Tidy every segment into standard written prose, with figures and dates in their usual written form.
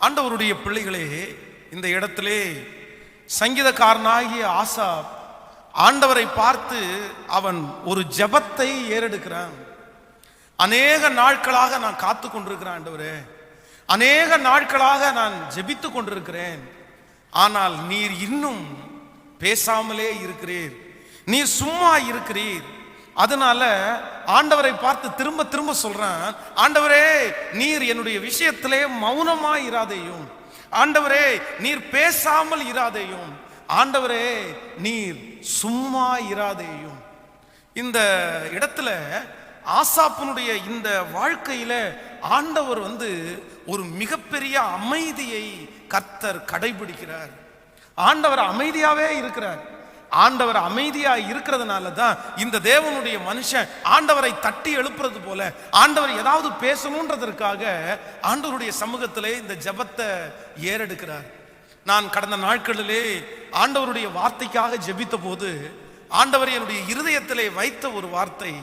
ஆண்டவருடைய பிள்ளைகளே, இந்த இடத்திலே சங்கீதக்காரனாகிய ஆசாப் ஆண்டவரை பார்த்து அவன் ஒரு ஜெபத்தை ஏறெடுக்கிறான். அநேக நாட்களாக நான் காத்து கொண்டிருக்கிறேன் ஆண்டவரே, அநேக நாட்களாக நான் ஜெபித்து கொண்டிருக்கிறேன். ஆனால் நீர் இன்னும் பேசாமலே இருக்கிறீர், நீர் சும்மா இருக்கிறீர். அதனால ஆண்டவரை பார்த்து திரும்ப திரும்ப சொல்றான், ஆண்டவரே நீர் என்னுடைய விஷயத்திலே மௌனமா இராதேயும், ஆண்டவரே நீர் பேசாமல் இராதேயும், ஆண்டவரே நீர் சும்மா இராதேயும். இந்த இடத்துல ஆசாப்பினுடைய இந்த வாழ்க்கையில ஆண்டவர் ஒரு மிகப்பெரிய அமைதியை கர்த்தர் கடைபிடிக்கிறார். ஆண்டவர் அமைதியாவே இருக்கிறார். ஆண்டவர் அமைதியா இருக்கிறதுனால தான் இந்த தேவனுடைய மனுஷன் ஆண்டவரை தட்டி எழுப்புறது போல ஆண்டவர் ஏதாவது பேசணுன்றதற்காக ஆண்டவருடைய சமூகத்திலே இந்த ஜெபத்தை ஏறெடுக்கிறார். நான் கடந்த நாட்களிலே ஆண்டவருடைய வார்த்தைக்காக ஜெபித்த போது ஆண்டவர் என்னுடைய இருதயத்திலே வைத்த ஒரு வார்த்தை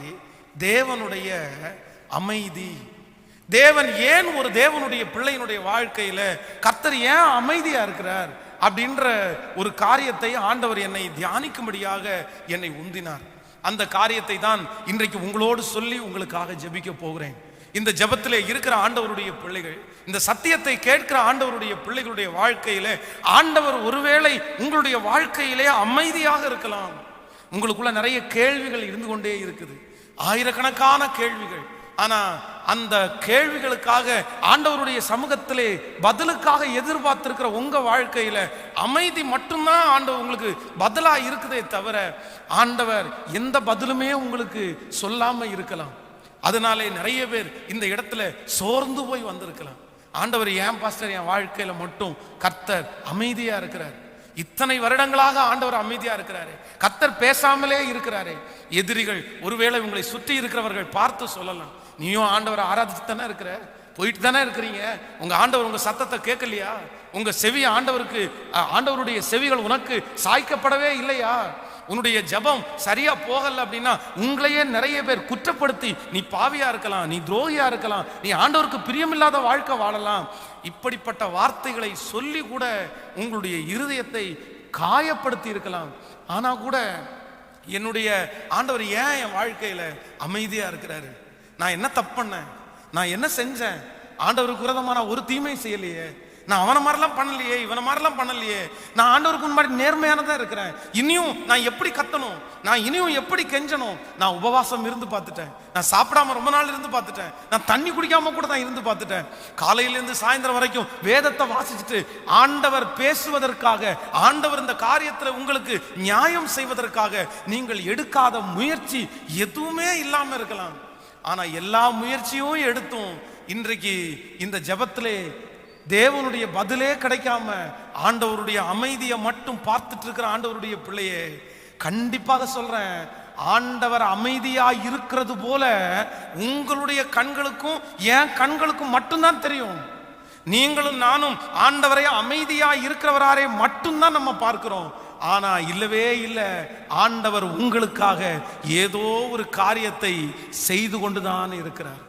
தேவனுடைய அமைதி. தேவன் ஏன் ஒரு தேவனுடைய பிள்ளையினுடைய வாழ்க்கையில கர்த்தர் ஏன் அமைதியா இருக்கிறார் அப்படின்ற ஒரு காரியத்தை ஆண்டவர் என்னை தியானிக்கும்படியாக என்னை உந்தினார். அந்த காரியத்தை தான் இன்றைக்கு உங்களோடு சொல்லி உங்களுக்காக ஜெபிக்க போகிறேன். இந்த ஜெபத்திலே இருக்கிற ஆண்டவருடைய பிள்ளைகள், இந்த சத்தியத்தை கேட்கிற ஆண்டவருடைய பிள்ளைகளுடைய வாழ்க்கையில ஆண்டவர் ஒருவேளை உங்களுடைய வாழ்க்கையிலே அமைதியாக இருக்கலாம். உங்களுக்குள்ள நிறைய கேள்விகள் இருந்து கொண்டே இருக்குது, ஆயிரக்கணக்கான கேள்விகள். ஆனா அந்த கேள்விகளுக்காக ஆண்டவருடைய சமூகத்திலே பதிலுக்காக எதிர்பார்த்திருக்கிற உங்க வாழ்க்கையில அமைதி மட்டும்தான் ஆண்டவர் உங்களுக்கு பதிலா இருக்குதே தவிர ஆண்டவர் எந்த பதிலுமே உங்களுக்கு சொல்லாம இருக்கலாம். அதனாலே நிறைய பேர் இந்த இடத்துல சோர்ந்து போய் வந்திருக்கலாம். ஆண்டவர் ஏன் பாஸ்டர் என் வாழ்க்கையில மட்டும் கர்த்தர் அமைதியா இருக்கிறார், இத்தனை வருடங்களாக ஆண்டவர் அமைதியா இருக்கிறாரு, கர்த்தர் பேசாமலே இருக்கிறாரு. எதிரிகள் ஒருவேளை உங்களை சுற்றி இருக்கிறவர்கள் பார்த்து சொல்லலாம், நீயும் ஆண்டவரை ஆராதிச்சு தானே இருக்கிற, போயிட்டு தானே இருக்கிறீங்க, உங்க ஆண்டவர் உங்க சத்தத்தை கேட்கலையா, உங்க செவி ஆண்டவருடைய செவிகள் உனக்கு சாய்க்கப்படவே இல்லையா, உன்னுடைய ஜெபம் சரியா போகல அப்படின்னா உங்களையே நிறைய பேர் குற்றப்படுத்தி நீ பாவியா இருக்கலாம், நீ துரோகியா இருக்கலாம், நீ ஆண்டவருக்கு பிரியமில்லாத வாழ்க்கை வாழலாம், இப்படிப்பட்ட வார்த்தைகளை சொல்லி கூட உங்களுடைய இருதயத்தை காயப்படுத்தி இருக்கலாம். ஆனா கூட என்னுடைய ஆண்டவர் ஏன் என் வாழ்க்கையில அமைதியா இருக்கிறாரு, நான் என்ன தப்பு பண்ணேன், நான் என்ன செஞ்சேன், ஆண்டவருக்கு விரோதமா நான் ஒரு தீமை செய்யலையே, நான் அவனை மாதிரிலாம் பண்ணலையே, இவனை மாதிரிலாம் பண்ணலையே, நான் ஆண்டவருக்கு முன்னாடி நேர்மையானதான் இருக்கிறேன், இனியும் நான் எப்படி கத்தணும், நான் இனியும் எப்படி கெஞ்சணும், நான் உபவாசம் இருந்து பார்த்துட்டேன், நான் சாப்பிடாம ரொம்ப நாள் இருந்து பார்த்துட்டேன், நான் தண்ணி குடிக்காம கூட தான் இருந்து பார்த்துட்டேன், காலையிலேருந்து சாயந்தரம் வரைக்கும் வேதத்தை வாசிச்சுட்டு ஆண்டவர் பேசுவதற்காக, ஆண்டவர் இந்த காரியத்தில் உங்களுக்கு நியாயம் செய்வதற்காக நீங்கள் எடுக்காத முயற்சி எதுவுமே இல்லாம இருக்கலாம். ஆனா எல்லா முயற்சியும் எடுத்தும் இன்றைக்கு இந்த ஜெபத்திலே தேவனுடைய பதிலே கிடைக்காம ஆண்டவருடைய அமைதியை மட்டும் பார்த்துட்டு இருக்கிற ஆண்டவருடைய பிள்ளையே, கண்டிப்பாக சொல்றேன், ஆண்டவர் அமைதியா இருக்கிறது போல உங்களுடைய கண்களுக்கும் என் கண்களுக்கும் மட்டும்தான் தெரியும். நீங்களும் நானும் ஆண்டவரை அமைதியா இருக்கிறவராரே மட்டும்தான் நம்ம பார்க்கிறோம். ஆனா இல்லவே இல்லை, ஆண்டவர் உங்களுக்காக ஏதோ ஒரு காரியத்தை செய்து கொண்டுதான் இருக்கிறார்.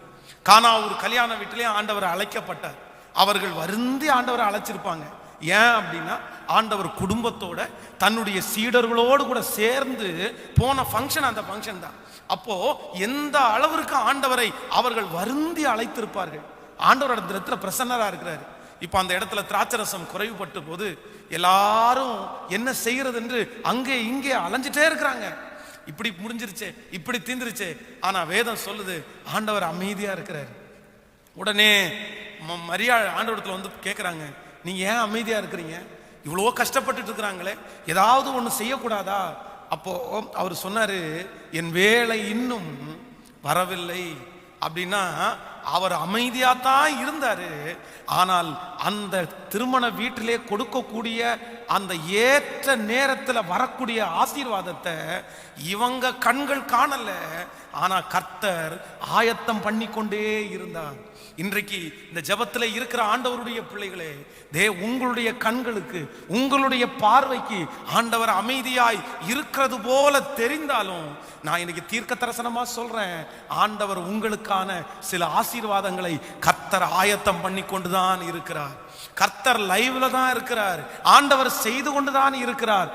கானா ஒரு கல்யாண வீட்டிலே ஆண்டவர் அழைக்கப்பட்டார். அவர்கள் வருந்தி ஆண்டவரை அழைச்சிருப்பாங்க. ஏன் அப்படின்னா ஆண்டவர் குடும்பத்தோட தன்னுடைய சீடர்களோடு கூட சேர்ந்து போன ஃபங்க்ஷன் அந்த ஃபங்க்ஷன் தான். அப்போ எந்த அளவிற்கு ஆண்டவரை அவர்கள் வருந்தி அழைத்திருப்பார்கள். ஆண்டவரோட இடத்துல பிரசன்னரா இருக்கிறாரு. இப்ப அந்த இடத்துல திராட்சரசம் குறைவுபட்ட போது எல்லாரும் என்ன செய்யறது என்று அங்கே இங்கே அலைஞ்சிட்டே இருக்கிறாங்க. இப்படி முடிஞ்சிருச்சே, இப்படி தீந்துருச்சே. ஆனா வேதம் சொல்லுது ஆண்டவர் அமைதியா இருக்கிறார். உடனே மரியா ஆண்டவரத்துல கேட்கிறாங்க, நீங்க ஏன் அமைதியா இருக்கிறீங்க, இவ்வளோ கஷ்டப்பட்டுட்டு இருக்கிறாங்களே, ஏதாவது ஒண்ணு செய்யக்கூடாதா? அப்போ அவர் சொன்னாரு, என் வேலை இன்னும் வரவில்லை அப்படின்னா அவர் அமைதியாத்தான் இருந்தாரு. ஆனால் அந்த திருமண வீட்டிலே கொடுக்கக்கூடிய அந்த ஏற்ற நேரத்தில் வரக்கூடிய ஆசீர்வாதத்தை இவங்க கண்கள் காணல, ஆனா கர்த்தர் ஆயத்தம் பண்ணி கொண்டே இருந்தார். இன்றைக்கு இந்த ஜெபத்தில் இருக்கிற ஆண்டவருடைய பிள்ளைகளே, உங்களுடைய கண்களுக்கு உங்களுடைய பார்வைக்கு ஆண்டவர் அமைதியாய் இருக்கிறது போல தெரிந்தாலும் நான் இன்னைக்கு தீர்க்க தரிசனமா சொல்றேன், ஆண்டவர் உங்களுக்கான சில ஆசீர்வாதங்களை கர்த்தர் ஆயத்தம் பண்ணி கொண்டுதான் இருக்கிறார். கர்த்தர் லைவ்ல தான் இருக்கிறார். ஆண்டவர் செய்து கொண்டுதான் இருக்கிறார்.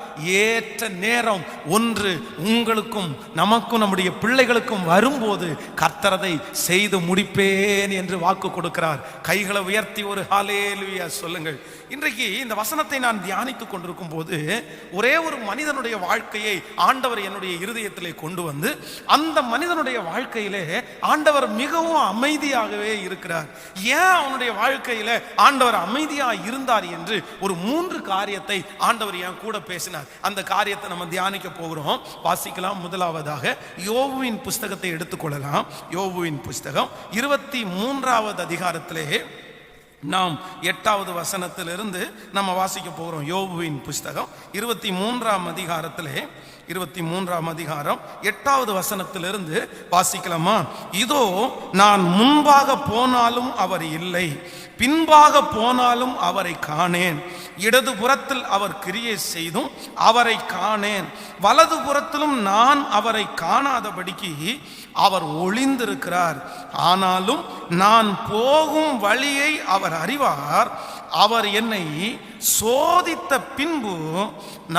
ஏற்ற நேரம் ஒன்று உங்களுக்கும் நமக்கும் நம்முடைய பிள்ளைகளுக்கும் வரும்போது கர்த்தரதை செய்து முடிப்பேன் என்று வாக்கு கொடுக்கிறார். கைகளை உயர்த்தி ஒரு ஹல்லேலூயா சொல்லுங்கள். இன்றைக்கு இந்த வசனத்தை நான் தியானித்துக் கொண்டிருக்கும் போது ஒரே ஒரு மனிதனுடைய வாழ்க்கையை ஆண்டவர் என்னுடைய இருதயத்திலே கொண்டு வந்து, அந்த மனிதனுடைய வாழ்க்கையிலே ஆண்டவர் மிகவும் அமைதியாகவே இருக்கிறார். ஏன் அவனுடைய வாழ்க்கையில ஆண்டவர் அமைதியா இருந்தார் என்று ஒரு 3 காரியத்தை ஆண்டவர் என் கூட பேசினார். அந்த காரியத்தை நம்ம தியானிக்க போகிறோம். வாசிக்கலாம். முதலாவதாக யோபுவின் புஸ்தகத்தை எடுத்துக்கொள்ளலாம். யோபுவின் புஸ்தகம் 23வது அதிகாரத்திலே நாம் 8வது வசனத்திலிருந்து நம்ம வாசிக்க போகிறோம். யோபுவின் புஸ்தகம் 23ஆம் அதிகாரத்திலே 23ஆம் அதிகாரம் 8வது வசனத்திலிருந்து வாசிக்கலாமா? இதோ நான் முன்பாக போனாலும் அவர் இல்லை, பின்பாக போனாலும் அவரை காணேன். இடது புறத்தில் அவர் கிரியை செய்தும் அவரை காணேன், வலது புறத்திலும் நான் அவரை காணாதபடிக்கு அவர் ஒளிந்திருக்கிறார். ஆனாலும் நான் போகும் வழியை அவர் அறிவார். அவர் என்னை சோதித்த பின்பு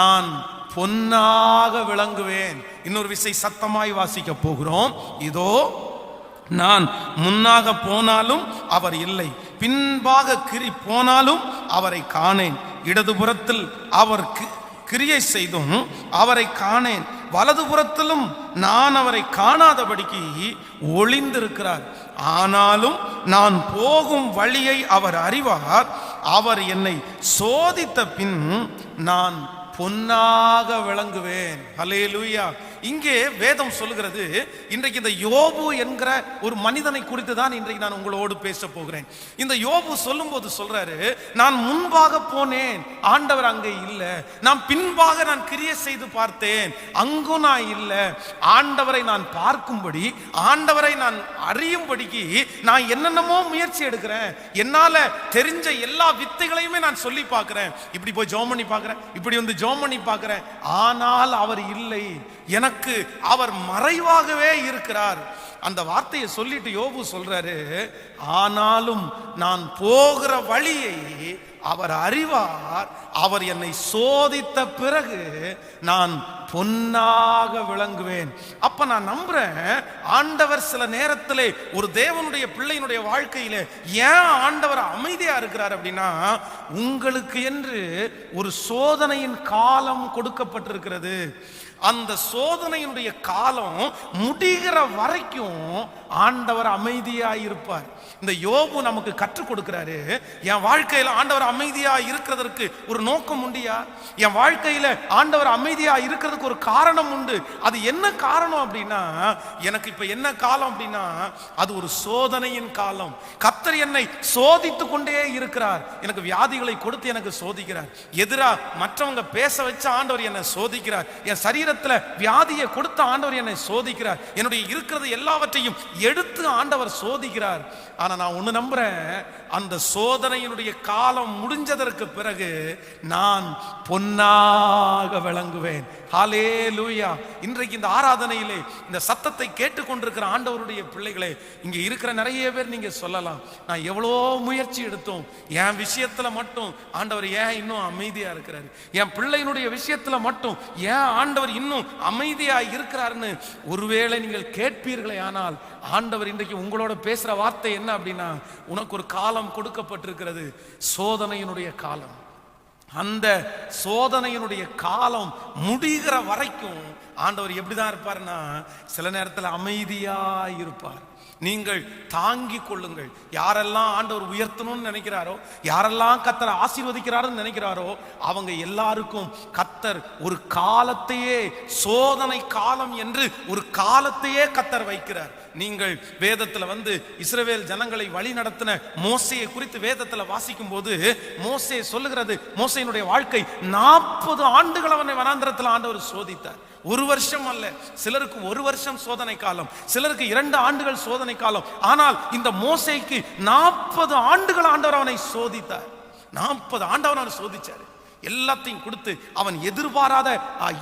நான் பொன்னாக விளங்குவேன். இன்னொரு விசை சத்தமாய் வாசிக்க போகிறோம். இதோ நான் முன்னாக போனாலும் அவர் இல்லை, பின்பாக போனாலும் அவரை காணேன். இடதுபுறத்தில் அவர் கிரியை செய்தும் அவரை காணேன், வலதுபுறத்திலும் நான் அவரை காணாதபடிக்கு ஒளிந்திருக்கிறார். ஆனாலும் நான் போகும் வழியை அவர் அறிவார். அவர் என்னை சோதித்த பின் நான் பொன்னாக விளங்குவேன். ஹல்லேலூயா. இங்கே வேதம் சொல்லுகிறது, இன்றைக்கு இந்த யோபு என்கிற ஒரு மனிதனை குறித்து தான் இன்றைக்கு நான் உங்களோடு பேச போகிறேன். இந்த யோபு சொல்லும் போது சொல்றாரு, நான் முன்பாக போனேன், ஆண்டவர் அங்கே இல்லை. நான் பின்பாக நான் கிரியை செய்து பார்த்தேன், அங்கும் நான் இல்லை. ஆண்டவரை நான் பார்க்கும்படி, ஆண்டவரை நான் அறியும்படிக்கு நான் என்னென்னமோ முயற்சி எடுக்கிறேன். என்னால தெரிஞ்ச எல்லா வித்தைகளையுமே நான் சொல்லி பார்க்கிறேன். இப்படி போய் ஜெபம் பண்ணி பார்க்கிறேன், இப்படி வந்து ஜெபம் பண்ணி பார்க்கிறேன். ஆனால் அவர் இல்லை, எனக்கு அவர் மறைவாகவே இருக்கிறார். அந்த வார்த்தையை சொல்லிட்டு யோபு சொல்றாரு, ஆனாலும் நான் போகிற வழியை அவர் அறிவார். அவர் என்னை சோதித்த பிறகு நான் பொன்னாக விளங்குவேன். அப்ப நான் நம்புறேன், ஆண்டவர் சில நேரத்திலே ஒரு தேவனுடைய பிள்ளையினுடைய வாழ்க்கையில ஏன் ஆண்டவர் அமைதியா இருக்கிறார் அப்படின்னா, உங்களுக்கு என்று ஒரு சோதனையின் காலம் கொடுக்கப்பட்டிருக்கிறது. அந்த சோதனையினுடைய காலம் முடிகிற வரைக்கும் ஆண்டவர் அமைதியா இருப்பார். இந்த யோபு நமக்கு கற்றுக் கொடுக்கிறாரு, என் வாழ்க்கையில ஆண்டவர் அமைதியா இருக்கிறதுக்கு ஒரு நோக்கம் உண்டியா? என் வாழ்க்கையில ஆண்டவர் அமைதியா இருக்கிறதுக்கு ஒரு காரணம் உண்டு. அது என்ன காரணம் அப்படின்னா, எனக்கு இப்ப என்ன காலம் அப்படின்னா, அது ஒரு சோதனையின் காலம். கர்த்தர் என்னை சோதித்து கொண்டே இருக்கிறார். எனக்கு வியாதிகளை கொடுத்து எனக்கு சோதிக்கிறார். எதிரா மற்றவங்க பேச வச்ச ஆண்டவர் என்னை சோதிக்கிறார். என் சரீரத்துல வியாதியை கொடுத்த ஆண்டவர் என்னை சோதிக்கிறார். என்னுடைய இருக்கிறது எல்லாவற்றையும் எடுத்து ஆண்டவர் சோதிக்கிறார். ஆனா நான் ஒண்ணு நம்புறேன், அந்த சோதனையினுடைய காலம் முடிஞ்சதற்கு பிறகு நான் பொன்னாக விளங்குவேன். ஹல்லேலூயா. இன்றைக்கு இந்த ஆராதனையிலே இந்த சத்தத்தை கேட்டுக்கொண்டிருக்கிற ஆண்டவருடைய பிள்ளைகளே, இங்க இருக்கிற நிறைய பேர் நீங்க சொல்லலாம், நான் எவ்வளோ முயற்சி எடுத்தோம், என் விஷயத்துல மட்டும் ஆண்டவர் ஏன் இன்னும் அமைதியா இருக்கிறாரு, என் பிள்ளையினுடைய விஷயத்துல மட்டும் ஏன் ஆண்டவர் இன்னும் அமைதியா இருக்கிறாருன்னு ஒருவேளை நீங்கள் கேட்பீர்களே. ஆனால் ஆண்டவர் இன்றைக்கு உங்களோட பேசுற வார்த்தை என்ன அப்படின்னா, உனக்கு ஒரு காலம் கொடுக்கப்பட்டிருக்கிறது, சோதனையினுடைய காலம். அந்த சோதனையினுடைய காலம் முடிகிற வரைக்கும் ஆண்டவர் எப்படிதான் இருப்பார்னா, சில நேரத்தில் அமைதியா இருப்பார். நீங்கள் தாங்கிக் கொள்ளுங்கள். யாரெல்லாம் ஆண்டவர் உயர்த்தணும்னு நினைக்கிறாரோ, யாரெல்லாம் கர்த்தரை ஆசீர்வதிக்கிறாருன்னு நினைக்கிறாரோ, அவங்க எல்லாருக்கும் கர்த்தர் ஒரு காலத்தையே, சோதனை காலம் என்று ஒரு காலத்தையே கர்த்தர் வைக்கிறார். நீங்கள் வேதத்துல வந்து இஸ்ரவேல் ஜனங்களை வழி நடத்தின மோசேயை குறித்து வேதத்துல வாசிக்கும் போது மோசே சொல்லுகிறது, மோசேயினுடைய வாழ்க்கை 40 ஆண்டுகள் அவனை வனாந்திரத்தில் ஆண்டவர் சோதித்தார். ஒரு வருஷம் அல்ல, சிலருக்கு ஒரு வருஷம் சோதனை காலம், சிலருக்கு 2 ஆண்டுகள் சோதனை காலம். ஆனால் இந்த மோசேக்கு 40 ஆண்டுகள் ஆண்டவர் அவனை சோதித்தார். 40 ஆண்டு அவனை சோதிச்சாரு. எல்லாத்தையும் கொடுத்து அவன் எதிர்பாராத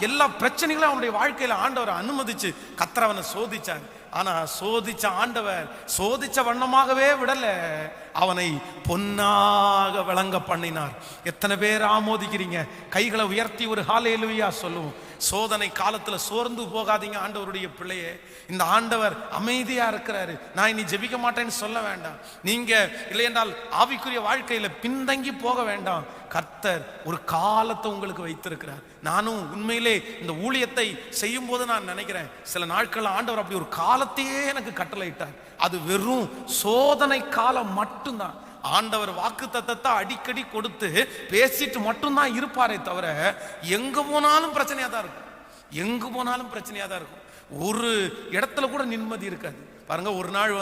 எல்லா பிரச்சனைகளும் அவனுடைய வாழ்க்கையில ஆண்டவர் அனுமதிச்சு கர்த்தர் அவனை சோதிச்சார். ஆனா சோதிச்ச ஆண்டவர் சோதிச்ச வண்ணமாகவே விடல, அவனை பொன்னாக விளங்க பண்ணினார். எத்தனை பேர் ஆமோதிக்கிறீங்க? கைகளை உயர்த்தி ஒரு ஹல்லேலூயா சொல்லுவோம். சோதனை காலத்துல சோர்ந்து போகாதீங்க ஆண்டவருடைய பிள்ளையே. இந்த ஆண்டவர் அமைதியா இருக்கிறாரு. நான் இனி ஜெபிக்க மாட்டேன்னு சொல்ல வேண்டாம். நீங்க இல்லை என்றால் ஆவிக்குரிய வாழ்க்கையில பின்தங்கி போக வேண்டாம். கர்த்தர் ஒரு காலத்தை உங்களுக்கு வைத்திருக்கிறார். நானும் உண்மையிலே இந்த ஊழியத்தை செய்யும் போது நான் நினைக்கிறேன், சில நாட்கள் ஆண்டவர் அப்படி ஒரு காலத்தையே எனக்கு கட்டளையிட்டார். அது வெறும் சோதனை காலம் மட்டும்தான். ஆண்டவர் வாக்கு தத்தத்தை அடிக்கடி கொடுத்து பேசிட்டு மட்டும்தான் இருப்பாரே தவிர, எங்க போனாலும் பிரச்சனையா தான் இருக்கும். எங்க போனாலும் பிரச்சனையா தான் இருக்கும். ஒரு இடத்துல கூட நிம்மதி இருக்காது. பாருங்க, ஒரு நாள்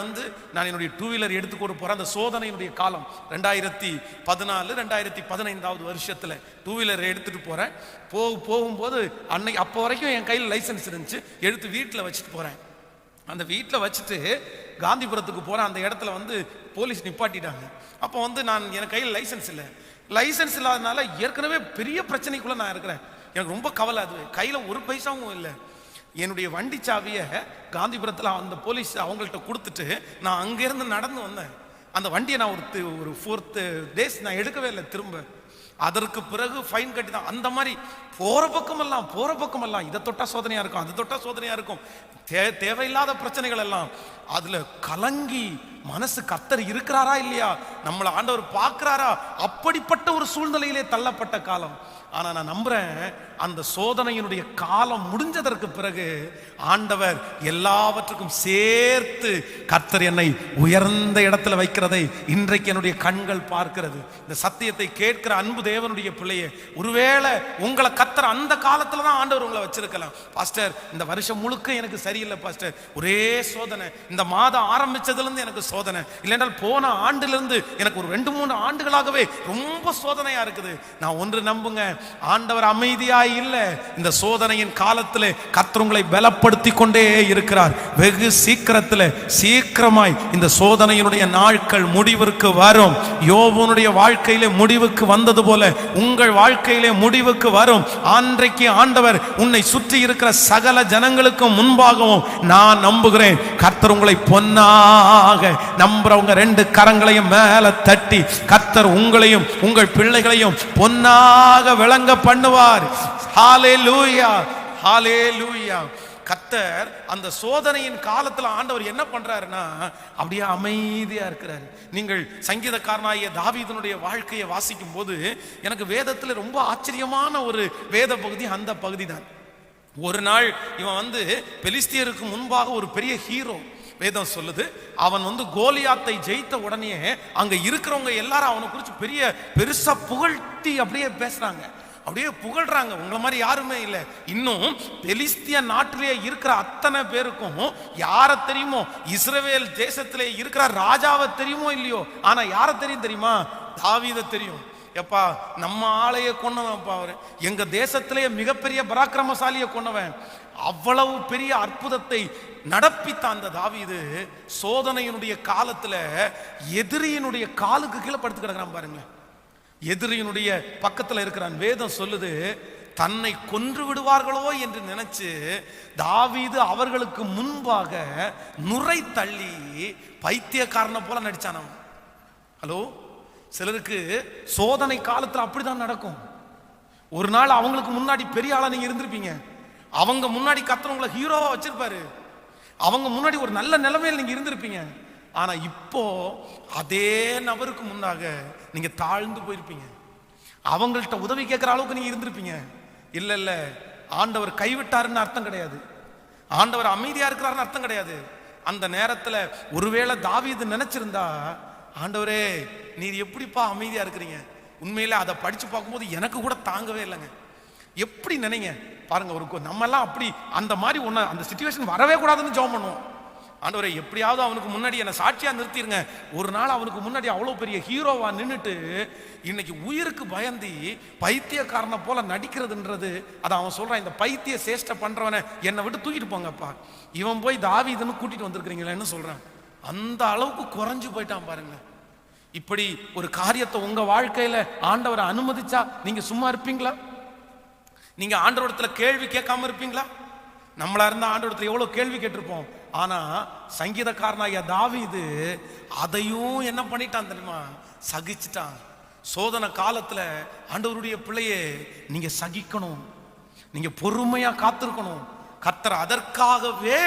நான் என்னுடைய 2 வீலர் எடுத்துக்கொண்டு போறேன். அந்த சோதனையினுடைய காலம் 2014 2015 வருஷத்துல 2 வீலர் எடுத்துட்டு போறேன். போகும்போது அப்போ வரைக்கும் என் கையில் லைசன்ஸ் இருந்துச்சு. எடுத்து வீட்டில் வச்சுட்டு போறேன். அந்த வீட்டில் வச்சுட்டு காந்திபுரத்துக்கு போறேன். அந்த இடத்துல போலீஸ் நிப்பாட்டிட்டாங்க. அப்போ நான் என் கையில் லைசன்ஸ் இல்லை. லைசன்ஸ் இல்லாதனால ஏற்கனவே பெரிய பிரச்சனைக்குள்ள நான் இருக்கிறேன். எனக்கு ரொம்ப கவலை. அது கையில் ஒரு பைசாவும் இல்லை. என்னுடைய வண்டி சாவியை காந்திபுரத்தில் அந்த போலீஸ் அவங்கள்ட்ட கொடுத்துட்டு நான் அங்கேருந்து நடந்து வந்தேன். அந்த வண்டியை நான் ஒரு 4 days நான் எடுக்கவே இல்லை திரும்ப. அதற்கு பிறகு ஃபைன் கட்டி தான். அந்த மாதிரி போற பக்கமெல்லாம் இதை தொட்டா சோதனையா இருக்கும், அது தொட்டா சோதனையா இருக்கும். தேவையில்லாத பிரச்சனைகள் எல்லாம் அதுல கலங்கி மனசு கர்த்தர் இருக்கிறாரா இல்லையா, நம்மளை ஆண்டவர் பார்க்கிறாரா, அப்படிப்பட்ட ஒரு சூழ்நிலையிலே தள்ளப்பட்ட காலம். ஆனா நான் நம்புறேன், அந்த சோதனையினுடைய காலம் முடிஞ்சதற்கு பிறகு ஆண்டவர் எல்லாவற்றுக்கும் சேர்த்து கர்த்தர் என்னை உயர்ந்த இடத்துல வைக்கிறதை இன்றைக்கு என்னுடைய கண்கள் பார்க்கிறது. இந்த சத்தியத்தை கேட்கிற அன்பு தேவனுடைய பிள்ளையே, ஒருவேளை உங்களை கர்த்தர் அந்த காலத்துல தான் ஆண்டவர் உங்களை வச்சிருக்கலாம். பாஸ்டர், இந்த வருஷம் முழுக்க எனக்கு சரியில்லை பாஸ்டர், ஒரே சோதனை. இந்த மாதம் ஆரம்பிச்சதுல இருந்து எனக்கு சோதனை, இல்லைன்றால் போன ஆண்டுல இருந்து எனக்கு ஒரு 2-3 ஆண்டுகளாகவே ரொம்ப சோதனையா இருக்குது. நான் ஒன்று நம்புங்க, ஆண்டவர் அமைதியா இல்ல. இந்த சோதனையின் காலத்திலே கர்த்தர் உங்களை பலப்படுத்தி கொண்டே இருக்கிறார். வெகு சீக்கிரமாய் இந்த சோதனையினுடைய நாட்கள் முடிவிற்கு வரும். யோபுனுடைய வாழ்க்கையிலே முடிவுக்கு வந்தது போல உங்கள் வாழ்க்கையிலே முடிவுக்கு வரும். அன்றைக்கு ஆண்டவர் உன்னை சுற்றி இருக்கிற சகல ஜனங்களுக்கு முன்பாகவும் நான் நம்புகிறேன், கர்த்தர் உங்களை பொன்னாக, நம்புறவங்க 2 கரங்களையும் மேல தட்டி கர்த்தர் உங்களையும் உங்கள் பிள்ளைகளையும் பொன்னாக விளங்க பண்ணுவார். ஹல்லேலூயா, ஹல்லேலூயா. கர்த்தர் அந்த சோதனையின் காலத்துல ஆண்டவர் என்ன பண்றாருன்னா அப்படியே அமைதியா இருக்கிறாரு. நீங்கள் சங்கீதக்காரனாகிய தாவீதுனுடைய வாழ்க்கையை வாசிக்கும் போது எனக்கு வேதத்துல ரொம்ப ஆச்சரியமான ஒரு வேத பகுதி அந்த பகுதி தான். ஒரு நாள் இவன் பெலிஸ்தியருக்கு முன்பாக ஒரு பெரிய ஹீரோ, வேதம் சொல்லுது, அவன் கோலியாத்தை ஜெயித்த உடனே அங்க இருக்கிறவங்க எல்லாரும் அவனை குறித்து பெருசா புகழ்த்தி அப்படியே பேசுறாங்க, அப்படியே புகழ்றாங்க. உங்களை மாதிரி யாருமே இல்லை. இன்னும் பெலிஸ்திய நாட்டிலே இருக்கிற அத்தனை பேருக்கும் யார தெரியுமோ, இஸ்ரவேல் தேசத்திலே இருக்கிற ராஜாவை தெரியுமோ இல்லையோ, ஆனா யார தெரியுமா? தாவீதை தெரியும். எப்பா, நம்ம ஆளைய கொண்டவன்ப்பா அவரு, எங்க தேசத்திலேயே மிகப்பெரிய பராக்கிரமசாலியை கொண்டவன். அவ்வளவு பெரிய அற்புதத்தை நடப்பித்த அந்த தாவீது சோதனையினுடைய காலத்துல எதிரியினுடைய காலுக்கு கீழே படுத்து கிடக்கிறான் பாருங்க. எதிரியினுடைய பக்கத்துல இருக்கிறான். வேதம் சொல்லுது, தன்னை கொன்று விடுவார்களோ என்று நினைச்சு தாவீது அவர்களுக்கு முன்பாக நுரை தள்ளி பைத்தியக்காரனை போல நடிச்சான். ஹலோ, சிலருக்கு சோதனை காலத்துல அப்படிதான் நடக்கும். ஒரு நாள் அவங்களுக்கு முன்னாடி பெரிய ஆளா நீங்க இருந்திருப்பீங்க, அவங்க முன்னாடி கர்த்தர் உங்களை ஹீரோவா வச்சிருப்பாரு, அவங்க முன்னாடி ஒரு நல்ல நிலைமையில் நீங்க இருந்திருப்பீங்க. ஆனா இப்போ அதே நபருக்கு முன்னாக நீங்க தாழ்ந்து போயிருப்பீங்க. அவங்கள்ட்ட உதவி கேட்கிற அளவுக்கு நீங்க இருந்திருப்பீங்க. இல்ல, ஆண்டவர் கைவிட்டாருன்னு அர்த்தம் கிடையாது, ஆண்டவர் அமைதியா இருக்கிறாருன்னு அர்த்தம் கிடையாது. அந்த நேரத்துல ஒருவேளை தாவீது நினைச்சிருந்தா, ஆண்டவரே நீர் எப்படிப்பா அமைதியா இருக்கிறீங்க, உண்மையில அதை படிச்சு பார்க்கும்போது எனக்கு கூட தாங்கவே இல்லைங்க. எப்படி நினைங்க பாருங்க, ஒரு நம்ம எல்லாம் அப்படி அந்த மாதிரி அந்த சிச்சுவேஷன் வரவே கூடாதுன்னு ஜெபம் பண்ணுவோம். ஆண்டவரே எப்படியாவது அவனுக்கு முன்னாடி என்ன சாட்சியா நிறுத்திருங்க. ஒரு நாள் அவனுக்கு முன்னாடி அவ்வளவு பெரிய ஹீரோவா நின்றுட்டு இன்னைக்கு உயிருக்கு பயந்தி பைத்தியக்காரனை போல நடிக்கிறதுன்றது, அதை அவன் சொல்றான், இந்த பைத்திய சேஷ்டை பண்றவனை என்னை விட்டு தூக்கிட்டு போங்கப்பா, இவன் போய் தாவீதுன்னு கூட்டிட்டு வந்திருக்கிறீங்களேன்னு சொல்றான். அந்த அளவுக்கு குறைஞ்சு போயிட்டான் பாருங்க. இப்படி ஒரு காரியத்தை உங்க வாழ்க்கையில ஆண்டவரை அனுமதிச்சா நீங்க சும்மா இருப்பீங்களா? நீங்க ஆண்டவரிடத்துல கேள்வி கேட்காம இருப்பீங்களா? நம்மளா இருந்தா ஆண்டவரத்துல எவ்வளவு கேள்வி கேட்டிருப்போம். ஆனா சங்கீதக்காரனாகிய தாவீது அதையும் என்ன பண்ணிட்டான் தெரியுமா? சகிச்சுட்டான். சோதனை காலத்துல ஆண்டவருடைய பிள்ளையே, நீங்க சகிக்கணும், நீங்க பொறுமையா காத்திருக்கணும். கர்த்தர் அதற்காகவே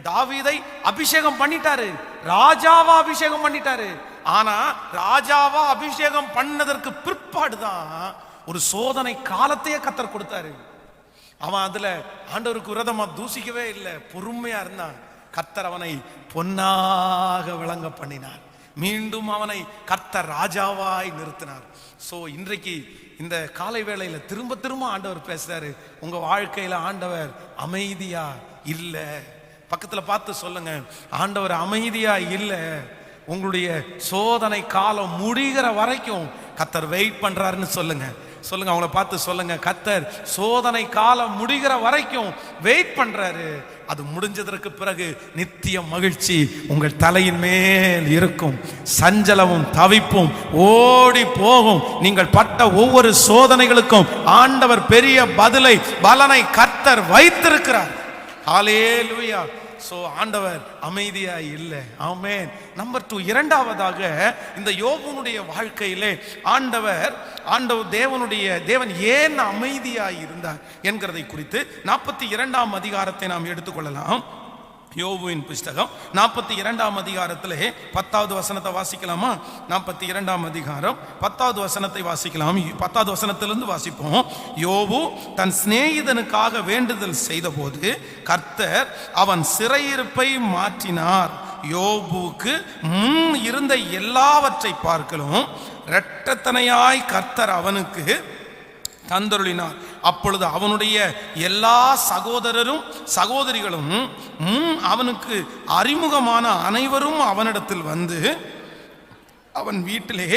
தாவீதை அபிஷேகம் பண்ணிட்டாரு, ராஜாவா அபிஷேகம் பண்ணிட்டாரு. ஆனா ராஜாவா அபிஷேகம் பண்ணதற்கு பிற்பாடுதான் ஒரு சோதனை காலத்தையே கர்த்தர் கொடுத்தாரு. அவன் அதுல ஆண்டவருக்கு விரோதமா தூசிக்கவே இல்லை, பொறுமையா இருந்தான். கர்த்தர் அவனை பொன்னாக விளங்க பண்ணினார். மீண்டும் அவனை கர்த்தர் ராஜாவாய் நிறுத்தினார். சோ இன்றைக்கு இந்த காலை வேளையில திரும்ப திரும்ப ஆண்டவர் பேசுறாரு. உங்க வாழ்க்கையில ஆண்டவர் அமைதியா இல்ல. பக்கத்துல பார்த்து சொல்லுங்க, ஆண்டவர் அமைதியா இல்ல. உங்களுடைய சோதனை காலம் முடிகிற வரைக்கும் கர்த்தர் வெயிட் பண்றாருன்னு சொல்லுங்க. சொல்லுங்க, அவங்கள பார்த்து சொல்லுங்க, கர்த்தர் சோதனை காலம் முடிகிற வரைக்கும் வெயிட் பண்றாரு. அது முடிஞ்சதற்கு பிறகு நித்திய மகிழ்ச்சி உங்கள் தலையின் மேல் இருக்கும். சஞ்சலமும் தவிப்பும் ஓடி போகும். நீங்கள் பட்ட ஒவ்வொரு சோதனைகளுக்கும் ஆண்டவர் பெரிய பலனை கர்த்தர் வைத்திருக்கிறார். ஹல்லேலூயா. சோ ஆண்டவர் அமைதியா இல்லை. ஆமென். நம்பர் 2, இரண்டாவதாக இந்த யோபுனுடைய வாழ்க்கையிலே ஆண்டவர் தேவன் ஏன் அமைதியா இருந்தார் என்கிறதை குறித்து 42ஆம் அதிகாரத்தை நாம் எடுத்துக்கொள்ளலாம். யோபுவின் புஸ்தகம் 42ஆம் அதிகாரத்திலே 10வது வசனத்தை வாசிக்கலாமா? 42ஆம் அதிகாரம் 10வது வசனத்தை வாசிக்கலாம். 10வது வசனத்திலிருந்து வாசிப்போம். யோபு தன் சிநேகிதனுக்காக வேண்டுதல் செய்த போது கர்த்தர் அவன் சிறையிருப்பை மாற்றினார். யோபுக்கு முன் இருந்த எல்லாவற்றை பார்க்கலும் இரட்டத்தனையாய் கர்த்தர் அவனுக்கு தந்தருளினார். அப்பொழுது அவனுடைய எல்லா சகோதரரும் சகோதரிகளும் அவனுக்கு அறிமுகமான அனைவரும் அவனிடத்தில் வந்து அவன் வீட்டிலே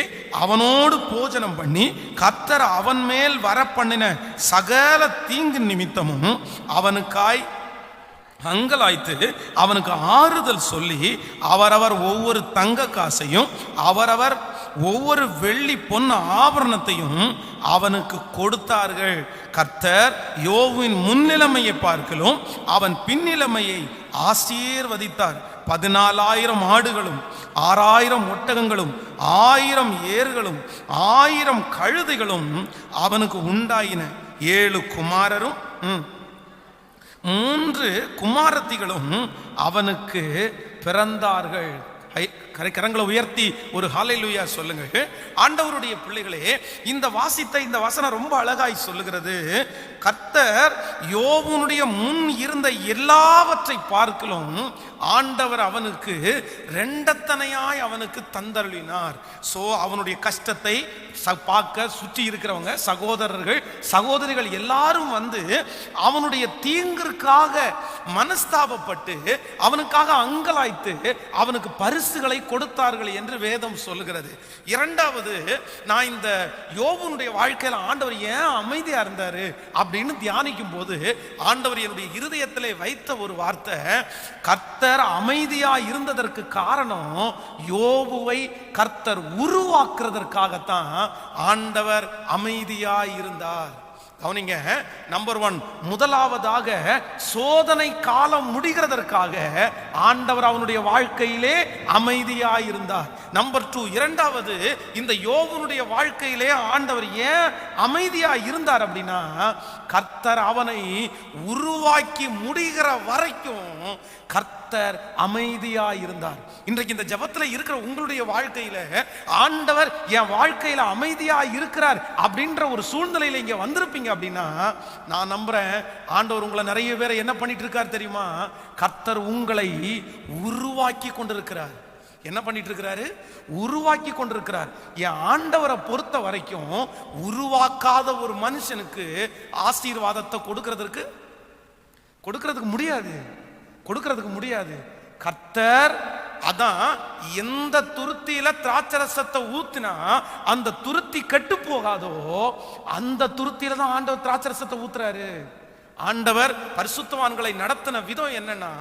அவனோடு போஜனம் பண்ணி கர்த்தர் அவன் மேல் வரப்பண்ணின சகல தீங்கு நிமித்தமும் அவனுக்காய் அங்கலாய்த்து அவனுக்கு ஆறுதல் சொல்லி அவரவர் ஒவ்வொரு தங்க காசையும் அவரவர் ஒவ்வொரு வெள்ளி பொன் ஆபரணத்தையும் அவனுக்கு கொடுத்தார்கள். கர்த்தர் யோபுவின் முன்னிலைமையை பார்க்கலும் அவன் பின்னிலைமையை ஆசீர்வதித்தார். 14,000 ஆடுகளும் 6,000 ஒட்டகங்களும் 1000 ஏர்களும் 1000 கழுதைகளும் அவனுக்கு உண்டாயின. 7 குமாரரும் 3 குமாரத்திகளும் அவனுக்கு பிறந்தார்கள். கரங்களை உயர்த்தி ஒரு ஹல்லேலூயா சொல்லுங்க. ஆண்டவருடைய பிள்ளைகளே, இந்த வசனம் ரொம்ப அழகாய் சொல்லுகிறது. கர்த்தர் யோபுனுடைய முன் இருந்த எல்லாவற்றை பார்க்கலும் ஆண்டவர் அவனுக்கு இரண்டத்தனையாய் அவனுக்கு தந்தருளினார். சோ அவனுடைய கஷ்டத்தை பார்க்க சுற்றி இருக்கிறவங்க சகோதரர்கள் சகோதரிகள் எல்லாரும் வந்து அவனுடைய தீங்கிற்காக மனஸ்தாபப்பட்டு அவனுக்காக அங்கலாய்த்து அவனுக்கு பரிசுகளை கொடுத்தார்கள் என்று வேதம் சொல்லுகிறது. இரண்டாவது, நான் இந்த யோபுனுடைய வாழ்க்கையில ஆண்டவர் ஏன் அமைதியா இருந்தாரு அப்படின்னு தியானிக்கும் போது ஆண்டவர் என்னுடைய இருதயத்திலே வைத்த ஒரு வார்த்தை, கர்த்தர் அமைதியா இருந்ததற்கு காரணம் யோபுவை கர்த்தர் உருவாக்குறதற்காகத்தான் ஆண்டவர் அமைதியா இருந்தார். கவனிங்க, நம்பர் 1, முதலாவதாக சோதனை காலம் முடிகிறதற்காக ஆண்டவர் அவனுடைய வாழ்க்கையிலே அமைதியா இருந்தார். நம்பர் 2, இரண்டாவது, இந்த யோபுனுடைய வாழ்க்கையிலே ஆண்டவர் ஏன் அமைதியா இருந்தார் அப்படின்னா, கர்த்தர் அவனை உருவாக்கி முடிகிற வரைக்கும் கர்த்தர் அமைதியா இருந்தார். இன்றைக்கு இந்த ஜெபத்துல இருக்கிற உங்களுடைய வாழ்க்கையில ஆண்டவர் என் வாழ்க்கையில அமைதியா இருக்கிறார் அப்படின்ற ஒரு சூழ்நிலையில இங்க வந்திருப்பீங்க அப்படின்னா, நான் நம்புறேன் ஆண்டவர் உங்களை நிறைய பேரை என்ன பண்ணிட்டு இருக்கார் தெரியுமா? கர்த்தர் உங்களை உருவாக்கி கொண்டிருக்கிறார். என்ன பண்ணிட்டு இருக்கிறாரு? உருவாக்கி கொண்டிருக்கிறார். என் ஆண்டவரை பொறுத்த வரைக்கும் உருவாக்காத ஒரு மனுஷனுக்கு ஆசீர்வாதத்தை கொடுக்கிறதுக்கு முடியாது. கர்த்தர் அதான் எந்த துருத்தியில திராட்சரசத்தை ஊத்தினா அந்த துருத்தி கெட்டு போகாதோ அந்த துருத்தியில தான் ஆண்டவர் திராட்சரசத்தை ஊத்துறாரு. ஆண்டவர் பரிசுத்தவான்களை நடத்தின விதம் என்னன்னா,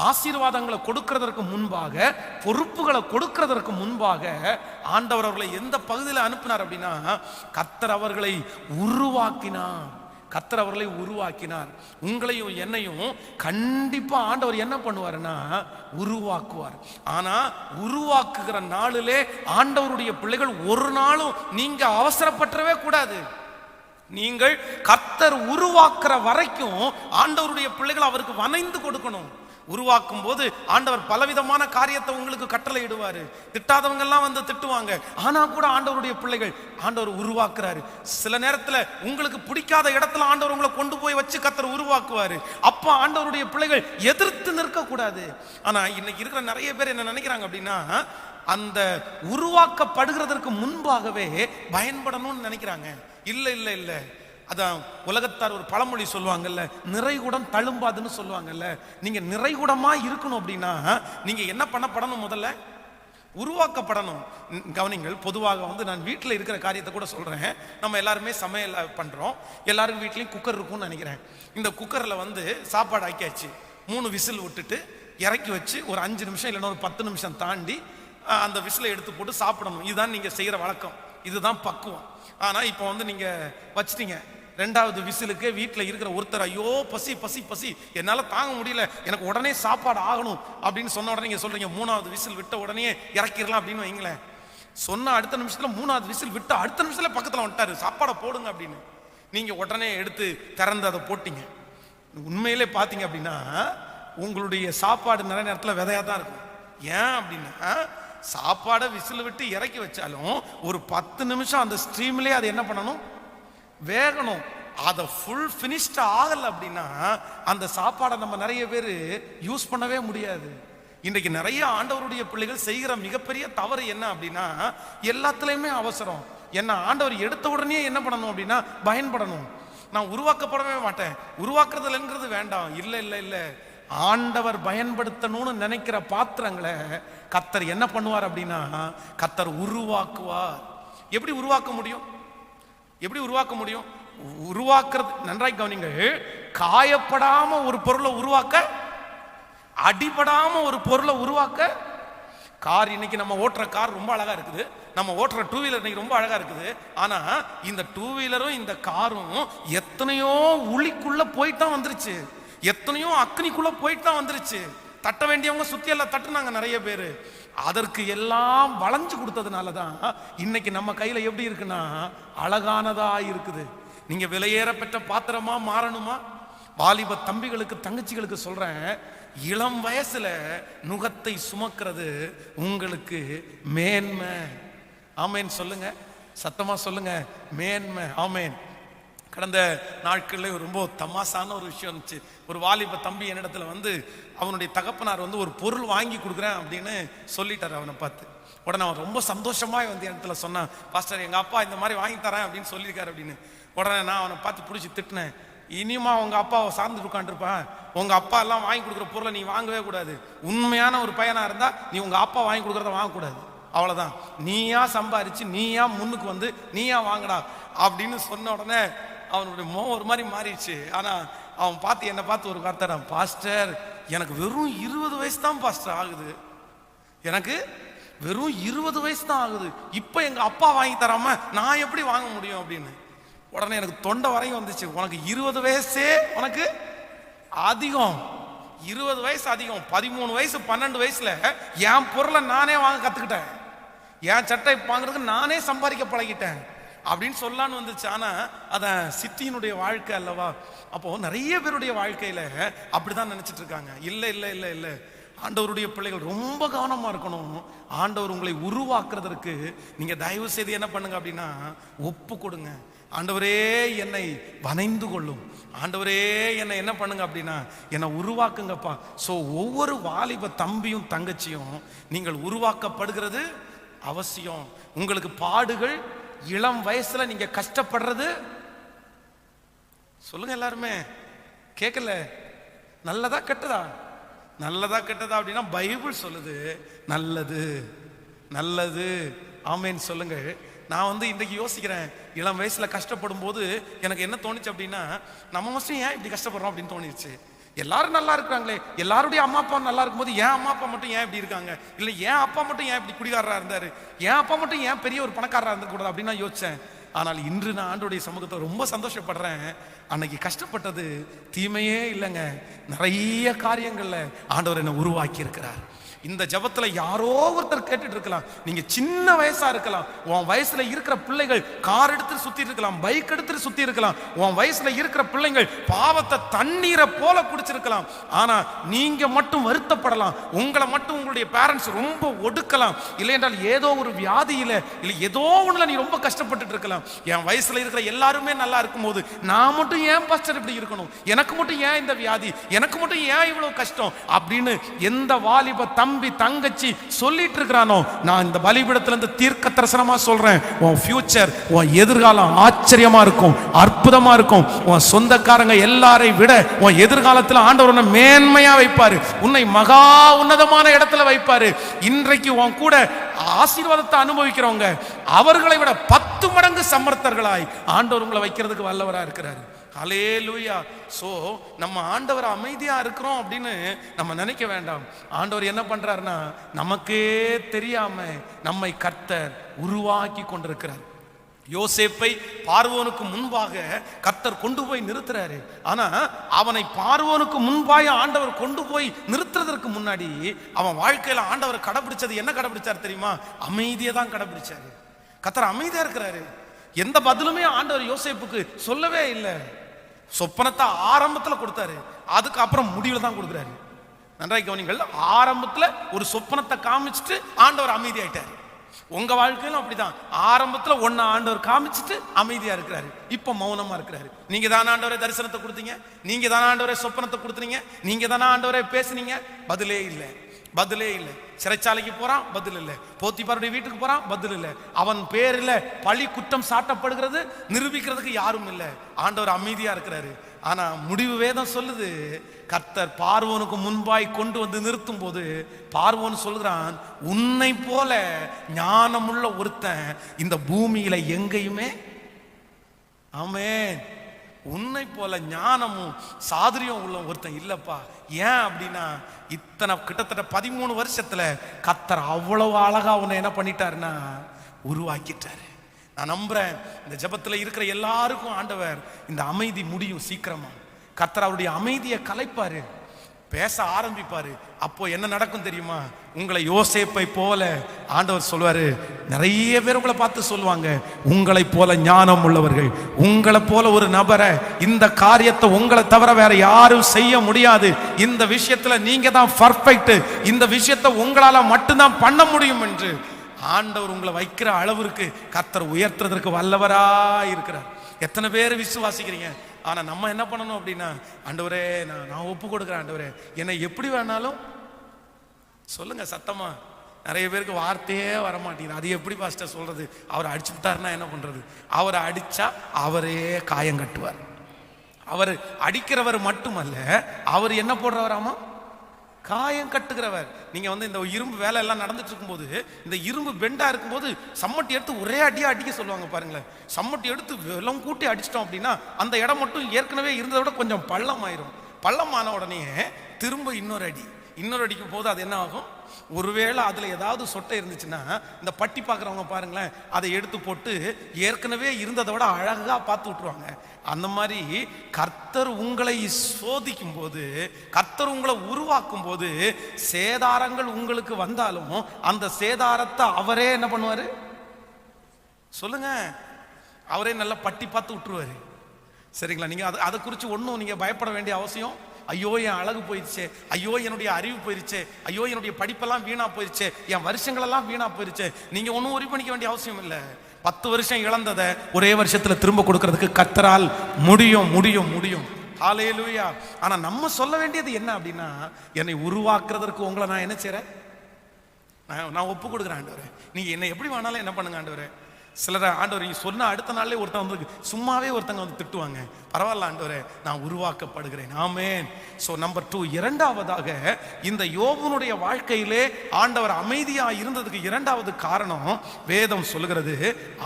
ஆசீர்வாதங்களை கொடுக்கிறதற்கு முன்பாக, பொறுப்புகளை கொடுக்கிறதற்கு முன்பாக ஆண்டவர் அவர்களை எந்த பகுதியில் அனுப்பினார் அப்படின்னா, கர்த்தர் அவர்களை உருவாக்கினார். கர்த்தர் அவர்களை உருவாக்கினார். உங்களையும் என்னையும் கண்டிப்பா ஆண்டவர் என்ன பண்ணுவாருன்னா உருவாக்குவார். ஆனா உருவாக்குகிற நாளிலே ஆண்டவருடைய பிள்ளைகள் ஒரு நாளும் நீங்க அவசரப்பற்றவே கூடாது. நீங்கள் கர்த்தர் உருவாக்குற வரைக்கும் ஆண்டவருடைய பிள்ளைகள் அவருக்கு வணைந்து கொடுக்கணும். உருவாக்கும் போது ஆண்டவர் பலவிதமான காரியத்தை உங்களுக்கு கட்டளை இடுவாரு. திட்டாதவங்க எல்லாம் வந்து திட்டுவாங்க. ஆனா கூட ஆண்டவருடைய பிள்ளைகள் ஆண்டவர் உருவாக்குறாரு. சில நேரத்துல உங்களுக்கு பிடிக்காத இடத்துல ஆண்டவர் உங்களை கொண்டு போய் வச்சு கர்த்தர் உருவாக்குவாரு. அப்ப ஆண்டவருடைய பிள்ளைகள் எதிர்த்து நிற்க கூடாது. ஆனா இன்னைக்கு இருக்கிற நிறைய பேர் என்ன நினைக்கிறாங்க அப்படின்னா, அந்த உருவாக்கப்படுகிறதற்கு முன்பாகவே பயன்படணும்னு நினைக்கிறாங்க. இல்ல இல்ல இல்ல, அதான் உலகத்தார் ஒரு பழமொழி சொல்லுவாங்கல்ல, நிறைகுடம் தழும்பாதுன்னு சொல்லுவாங்கல்ல. நீங்க நிறைகுடமா இருக்கணும் அப்படின்னா நீங்க என்ன பண்ணப்படணும்? முதல்ல உருவாக்கப்படணும். கவனிங்கள், பொதுவாக வந்து நான் வீட்டில் இருக்கிற காரியத்தை கூட சொல்றேன். நம்ம எல்லாருமே சமையல் பண்றோம். எல்லாரும் வீட்லயும் குக்கர் இருக்கும்னு நினைக்கிறேன். இந்த குக்கர்ல வந்து சாப்பாடு ஆக்கியாச்சு. 3 விசில் விட்டுட்டு இறக்கி வச்சு ஒரு 5 நிமிஷம் இல்லைன்னா ஒரு 10 நிமிஷம் தாண்டி அந்த விசிலை எடுத்து போட்டு சாப்பிடணும். இதுதான் நீங்க செய்யற வழக்கம், இதுதான் பக்குவம். ஆனா இப்போ வந்து நீங்க வச்சிட்டீங்க, 2வது விசிலுக்கு வீட்டில் இருக்கிற ஒருத்தர் ஐயோ பசி பசி பசி என்னால் தாங்க முடியல, எனக்கு உடனே சாப்பாடு ஆகணும் அப்படின்னு சொன்ன உடனே நீங்கள் சொல்றீங்க 3வது விசில் விட்ட உடனே இறக்கிடலாம் அப்படின்னு வைங்களேன். சொன்ன அடுத்த நிமிஷத்தில் 3வது விசில் விட்டு அடுத்த நிமிஷத்தில் பக்கத்தில் வந்துட்டாரு, சாப்பாடை போடுங்க அப்படின்னு. நீங்கள் உடனே எடுத்து திறந்து அதை போட்டீங்க. உண்மையிலே பார்த்தீங்க அப்படின்னா உங்களுடைய சாப்பாடு நிறைய நேரத்தில் விதையாக தான் இருக்கும். ஏன் அப்படின்னா சாப்பாடை விசில் விட்டு இறக்கி வச்சாலும் ஒரு 10 நிமிஷம் அந்த ஸ்ட்ரீம்லேயே அது என்ன பண்ணணும்? வேகணும். அதை ஃபுல் ஃபினிஷ்ட் ஆகலை அப்படின்னா அந்த சாப்பாடை நம்ம நிறைய பேர் யூஸ் பண்ணவே முடியாது. இன்றைக்கு நிறைய ஆண்டவருடைய பிள்ளைகள் செய்கிற மிகப்பெரிய தவறு என்ன அப்படின்னா, எல்லாத்துலேயுமே அவசரம். என்ன ஆண்டவர் எடுத்த உடனே என்ன பண்ணணும் அப்படின்னா பயன்படணும். நான் உருவாக்கப்படவே மாட்டேன், உருவாக்குறதுலங்கிறது வேண்டாம். இல்லை இல்லை இல்லை, ஆண்டவர் பயன்படுத்தணும்னு நினைக்கிற பாத்திரங்களை கர்த்தர் என்ன பண்ணுவார் அப்படின்னா கர்த்தர் உருவாக்குவார். எப்படி உருவாக்க முடியும்? எப்படி உருவாக்க முடியும்? உருவாக்குறது நன்றாய் கவனிங்கள். காயப்படாம ஒரு பொருளை உருவாக்க, அடிபடாம ஒரு பொருளை உருவாக்க. கார் இன்னைக்கு நம்ம ஓட்டுற கார் ரொம்ப அழகா இருக்குது, நம்ம ஓட்டுற 2 வீலர் இன்னைக்கு ரொம்ப அழகா இருக்குது. ஆனா இந்த 2 வீலரும் இந்த காரும் எத்தனையோ உளிக்குள்ள போய்தான் வந்துருச்சு, எத்தனையோ அக்னிக்குள்ள போயிட்டு தான் வந்துருச்சு. தட்ட வேண்டியவங்க சுத்தி எல்லாம் தட்டுனாங்க நிறைய பேர். அதற்கு எல்லாம் வளைஞ்சு கொடுத்ததுனால தான் இன்னைக்கு நம்ம கையில எப்படி இருக்குன்னா அழகானதா இருக்குது. நீங்க விலையேற பெற்ற பாத்திரமா மாறணுமா? வாலிப தம்பிகளுக்கு தங்கச்சிகளுக்கு சொல்றேன், இளம் வயசுல நுகத்தை சுமக்கிறது உங்களுக்கு மேன்மை. ஆமேன் சொல்லுங்க, சத்தமா சொல்லுங்க, மேன்மை. ஆமேன். கடந்த நாட்களில் ரொம்ப தமாசான ஒரு விஷயம் இருந்துச்சு. ஒரு வாலிப தம்பி என்னிடத்துல வந்து அவனுடைய தகப்பனார் வந்து ஒரு பொருள் வாங்கி கொடுக்குறேன் அப்படின்னு சொல்லிட்டார். அவனை பார்த்து உடனே அவன் ரொம்ப சந்தோஷமாக வந்து இடத்துல சொன்னான், பாஸ்டர் எங்கள் அப்பா இந்த மாதிரி வாங்கி தரேன் அப்படின்னு சொல்லியிருக்காரு அப்படின்னு. உடனே நான் அவனை பார்த்து பிடிச்சி திட்டினேன், இனியுமா உங்கள் அப்பாவை சார்ந்து உட்காந்துருப்பான், உங்கள் அப்பா எல்லாம் வாங்கி கொடுக்குற பொருளை நீ வாங்கவே கூடாது. உண்மையான ஒரு பையனாக இருந்தால் நீ உங்கள் அப்பா வாங்கி கொடுக்குறத வாங்கக்கூடாது, அவ்வளோதான். நீயா சம்பாரிச்சு நீயா முன்னுக்கு வந்து நீயா வாங்கடா அப்படின்னு சொன்ன உடனே அவனுடைய முகம் ஒரு மாதிரி மாறிடுச்சு. ஆனால் அவன் பார்த்து என்னை பார்த்து ஒரு வார்த்தை, பாஸ்டர் எனக்கு வெறும் 20 வயசு தான் பாஸ்டர் ஆகுது, எனக்கு வெறும் 20 வயசு தான் ஆகுது, இப்போ எங்கள் அப்பா வாங்கி தராம நான் எப்படி வாங்க முடியும் அப்படின்னு. உடனே எனக்கு தொண்டை வரையும் வந்துச்சு. உனக்கு 20 வயசே உனக்கு அதிகம், 20 வயசு அதிகம். 13 வயசு 12 வயசுல என் பொருளை நானே வாங்க கற்றுக்கிட்டேன், என் சட்டை வாங்குறதுக்கு நானே சம்பாதிக்க பழகிட்டேன் அப்படின்னு சொல்லான்னு வந்துச்சு. ஆனால் அதான் சித்தியினுடைய வாழ்க்கை அல்லவா. அப்போ நிறைய பேருடைய வாழ்க்கையில அப்படிதான் நினைச்சிட்டு இருக்காங்க. இல்லை இல்லை இல்லை இல்லை, ஆண்டவருடைய பிள்ளைகள் ரொம்ப கவனமா இருக்கணும். ஆண்டவர் உங்களை உருவாக்குறதற்கு நீங்க தயவு செய்து என்ன பண்ணுங்க அப்படின்னா ஒப்பு கொடுங்க. ஆண்டவரே என்னை வணைந்து கொள்ளும், ஆண்டவரே என்னை என்ன பண்ணுங்க அப்படின்னா என்னை உருவாக்குங்கப்பா. ஸோ ஒவ்வொரு வாலிப தம்பியும் தங்கச்சியும் நீங்கள் உருவாக்கப்படுகிறது அவசியம். உங்களுக்கு பாடுகள், இளம் வயசுல நீங்க கஷ்டப்படுறது, சொல்லுங்க எல்லாருமே, கேட்கல, நல்லதா கெட்டதா? நல்லதா கெட்டதா அப்படின்னா பைபிள் சொல்லுது நல்லது நல்லது. ஆமேன்னு சொல்லுங்க. நான் வந்து இன்றைக்கு யோசிக்கிறேன், இளம் வயசுல கஷ்டப்படும் போது எனக்கு என்ன தோணுச்சு அப்படின்னா, நம்ம மட்டும் ஏன் இப்படி கஷ்டப்படுறோம் அப்படின்னு தோணிடுச்சு. எல்லாரும் நல்லா இருக்கிறாங்களே, எல்லாருடைய அம்மா அப்பா நல்லா இருக்கும்போது என் அம்மா அப்பா மட்டும் ஏன் இப்படி இருக்காங்க, இல்லை என் அப்பா மட்டும் ஏன் இப்படி குடிகாரராக இருந்தாரு, என் அப்பா மட்டும் ஏன் பெரிய ஒரு பணக்காரராக இருந்துக்கூடாது அப்படின்னு நான் யோசிச்சேன். ஆனால் இன்று நான் ஆண்டவருடைய சமூகத்தை ரொம்ப சந்தோஷப்படுறேன். அன்னைக்கு கஷ்டப்பட்டது தீமையே இல்லைங்க, நிறைய காரியங்கள்ல ஆண்டவர் என்னை உருவாக்கி இருக்கிறார். இந்த ஜபத்துல யாரோ ஒருத்தர் கேட்டுட்டு இருக்கலாம், நீங்க சின்ன வயசா இருக்கலாம், உன் வயசுல இருக்கிற பிள்ளைகள் கார் எடுத்து சுத்தி இருக்கலாம், பைக் எடுத்து சுத்தி இருக்கலாம், உன் வயசுல இருக்கிற பிள்ளைகள் பாவத்தை தண்ணீரை போல குடிச்சிருக்கலாம். ஆனா நீங்க மட்டும் வருத்தப்படலாம், உங்களை மட்டும் உங்களுடைய பேரண்ட்ஸ் ரொம்ப ஒடுக்கலாம், இல்லை என்றால் ஏதோ ஒரு வியாதியில இல்லை ஏதோ ஒண்ணுல நீ ரொம்ப கஷ்டப்பட்டு இருக்கலாம். என் வயசுல இருக்கிற எல்லாருமே நல்லா இருக்கும் போது நான் மட்டும் ஏன் பாஸ்டர் இப்படி இருக்கணும், எனக்கு மட்டும் ஏன் இந்த வியாதி, எனக்கு மட்டும் ஏன் இவ்வளவு கஷ்டம் அப்படின்னு எந்த வாலிப தம்பி தங்கச்சி சொல்லிட்டு இருக்கிறானோ, நான் இந்த பலிபீடத்துல இருந்து தீர்க்க தரிசனமா சொல்றேன், உன் ஃபியூச்சர், உன் எதிர்காலம் ஆச்சரியமா இருக்கும், அற்புதமா இருக்கும். உன் சொந்தக்காரங்க எல்லாரை விட உன் எதிர்காலத்துல ஆண்டவர் உன்னை மேன்மையா வைப்பாரு, உன்னை மகா உன்னதமான இடத்துல வைப்பாரு. இன்றைக்கு உன் கூட ஆசீர்வாதத்தை அனுபவிக்கிறவங்க அவர்களை விட 10 மடங்கு சமர்த்தர்களாய் ஆண்டவர் உங்களை வைக்கிறதுக்கு வல்லவரா இருக்கிறாரு. ஹல்லேலூயா. சோ நம்ம ஆண்டவர் அமைதியா இருக்கிறோம் அப்படின்னு நம்ம நினைக்க வேண்டாம். ஆண்டவர் என்ன பண்றாருன்னா, நமக்கே தெரியாம நம்மை கர்த்தர் உருவாக்கி கொண்டிருக்கிறார். யோசேப்பை பார்வோனுக்கு முன்பாக கர்த்தர் கொண்டு போய் நிறுத்துறாரு. ஆனா அவனை பார்வோனுக்கு முன்பாக ஆண்டவர் கொண்டு போய் நிறுத்துறதற்கு முன்னாடி அவன் வாழ்க்கையில ஆண்டவர் கடைபிடிச்சது என்ன கடைபிடிச்சார் தெரியுமா? அமைதியை தான் கடைபிடிச்சாரு. கர்த்தர் அமைதியா இருக்கிறாரு. எந்த பதிலுமே ஆண்டவர் யோசேப்புக்கு சொல்லவே இல்லை. சொப்பனத்தை ஆரம்பத்துல கொடுத்தாரு, அதுக்கு அப்புறம் முடிவுல தான் கொடுக்குறாரு. நன்றாய் கவனிங்கள். ஆரம்பத்துல ஒரு சொப்பனத்தை காமிச்சிட்டு ஆண்டவர் அமைதி ஆயிட்டாரு. உங்க வாழ்க்கையிலும் அப்படிதான். ஆரம்பத்துல ஒன்னு ஆண்டவர் காமிச்சிட்டு அமைதியா இருக்கிறாரு, இப்ப மௌனமா இருக்கிறாரு. நீங்க தானே ஆண்டவரே தரிசனத்தை கொடுத்தீங்க, நீங்க தானே ஆண்டவரே சொப்பனத்தை கொடுத்தீங்க, நீங்க தானே ஆண்டவரே பேசுனீங்க, பதிலே இல்லை, பதிலே இல்லை. சிறைச்சாலைக்கு போறான், பதில் இல்லை. போத்திபாருடைய வீட்டுக்கு போறான், பதில் இல்லை. அவன் பேர்ல பழி குற்றம் சாட்டப்படுகிறது, நிரூபிக்கிறதுக்கு யாரும் இல்லை. ஆண்டவர் அமைதியா இருக்கிறாரு. ஆனா முடிவு வேதம் சொல்லுது, கர்த்தர் பார்வோனுக்கு முன்பாய் கொண்டு வந்து நிறுத்தும் போது பார்வோன் சொல்கிறான், உன்னை போல ஞானமுள்ள ஒருத்தன் இந்த பூமியில எங்கேயுமே, ஆமென், உன்னை போல ஞானமும் சாதுரியம் உள்ள ஒருத்தன் இல்லப்பா. ஏன் அப்படின்னா, இத்தனை கிட்டத்தட்ட 13 வருஷத்துல கர்த்தர் அவ்வளவு அழகா உன்னை என்ன பண்ணிட்டாருன்னா உருவாக்கிட்டாரு. நான் நம்புறேன் இந்த ஜெபத்துல இருக்கிற எல்லாருக்கும் ஆண்டவர் இந்த அமைதி முடியும் சீக்கிரமா. கர்த்தர் அவருடைய அமைதியை கலைப்பாரு, பேச ஆரம்பிப்பாரு. அப்போ என்ன நடக்கும் தெரியுமா? உங்களை யோசேப்பை போல ஆண்டவர் சொல்வாரு. நிறைய பேர் உங்களை பார்த்து சொல்லுவாங்க, உங்களை போல ஞானம் உள்ளவர்கள், உங்களை போல ஒரு நபரை, இந்த காரியத்தை உங்களை தவிர வேற யாரும் செய்ய முடியாது, இந்த விஷயத்துல நீங்க தான் பர்ஃபெக்ட், இந்த விஷயத்தை உங்களால மட்டும்தான் பண்ண முடியும் என்று ஆண்டவர் உங்களை வைக்கிற அளவிற்கு கர்த்தர் உயர்த்துறதற்கு வல்லவரா இருக்கிறார். எத்தனை பேர் விசுவாசிக்கிறீங்க? ஆனா நம்ம என்ன பண்ணணும் அப்படின்னா, ஆண்டவரே நான் ஒப்பு கொடுக்குறேன், ஆண்டவரே என்னை எப்படி வேணாலும் சொல்லுங்க சத்தமா. நிறைய பேருக்கு வார்த்தையே வரமாட்டேங்குது. அது எப்படி பாஸ்டர் சொல்றது? அவரை அடிச்சு விட்டாருன்னா என்ன பண்றது? அவரை அடிச்சா அவரே காயம் கட்டுவார். அவர் அடிக்கிறவர் மட்டுமல்ல, அவர் என்ன போடுறவராமா? காயம் கட்டுகிறவர். நீங்க இந்த இரும்பு வேலை எல்லாம் நடந்துட்டு இருக்கும்போது, இந்த இரும்பு பெண்டா இருக்கும்போது சம்மட்டி எடுத்து ஒரே அடியா அடிக்க சொல்லுவாங்க பாருங்களேன். சம்மட்டி எடுத்து வெள்ளம் கூட்டி அடிச்சிட்டோம் அப்படின்னா அந்த இடம் மட்டும் ஏற்கனவே இருந்ததை விட கொஞ்சம் பள்ளம் ஆயிரும். பள்ளமான உடனே திரும்ப இன்னொரு அடிக்கும் போது அது என்ன ஆகும்? ஒருவேளை அதுல ஏதாவது சொட்டை இருந்துச்சுன்னா இந்த பட்டி பார்க்குறவங்க பாருங்களேன், அதை எடுத்து போட்டு ஏற்கனவே இருந்ததை விட அழகா பார்த்து விட்டுருவாங்க. அந்த மாதிரி கர்த்தர் உங்களை சோதிக்கும் போது, கர்த்தர் உங்களை உருவாக்கும் போது, சேதாரங்கள் உங்களுக்கு வந்தாலும் அந்த சேதாரத்தை அவரே என்ன பண்ணுவாரு சொல்லுங்க? அவரே நல்லா பட்டி பார்த்து விட்டுருவாரு. சரிங்களா? நீங்க அதை குறித்து ஒன்றும் நீங்க பயப்பட வேண்டிய அவசியம். ஐயோ என் அழகு போயிடுச்சு, ஐயோ என்னுடைய அறிவு போயிடுச்சு, ஐயோ என்னுடைய படிப்பெல்லாம் வீணா போயிடுச்சு, என் வருஷங்களெல்லாம் வீணா போயிடுச்சு, நீங்க ஒன்றும் ஒரி பண்ணிக்க வேண்டிய அவசியம் இல்லை. 10 வருஷம் இழந்ததை ஒரே வருஷத்துல திரும்ப கொடுக்கறதுக்கு கர்த்தரால் முடியும் முடியும் முடியும். ஹல்லேலூயா. ஆனா நம்ம சொல்ல வேண்டியது என்ன அப்படின்னா, என்னை உருவாக்குறதற்கு உங்களை நான் என்ன செய்றேன்? நான் ஒப்பு கொடுக்குறேன் ஆண்டவரே, நீங்க என்னை எப்படி வேணாலும் என்ன பண்ணுங்க ஆண்டவரே. சிலர் ஆண்டவர் சொன்ன அடுத்த நாளே ஒருத்தன் சும்மாவே ஒருத்தங்க திட்டுவாங்க, பரவாயில்ல ஆண்டவரே நான் உருவாக்கப்படுகிறேன். ஆமென். ஸோ நம்பர் 2, இரண்டாவதாக இந்த யோபுனுடைய வாழ்க்கையிலே ஆண்டவர் அமைதியா இருந்ததுக்கு இரண்டாவது காரணம் வேதம் சொல்லுகிறது,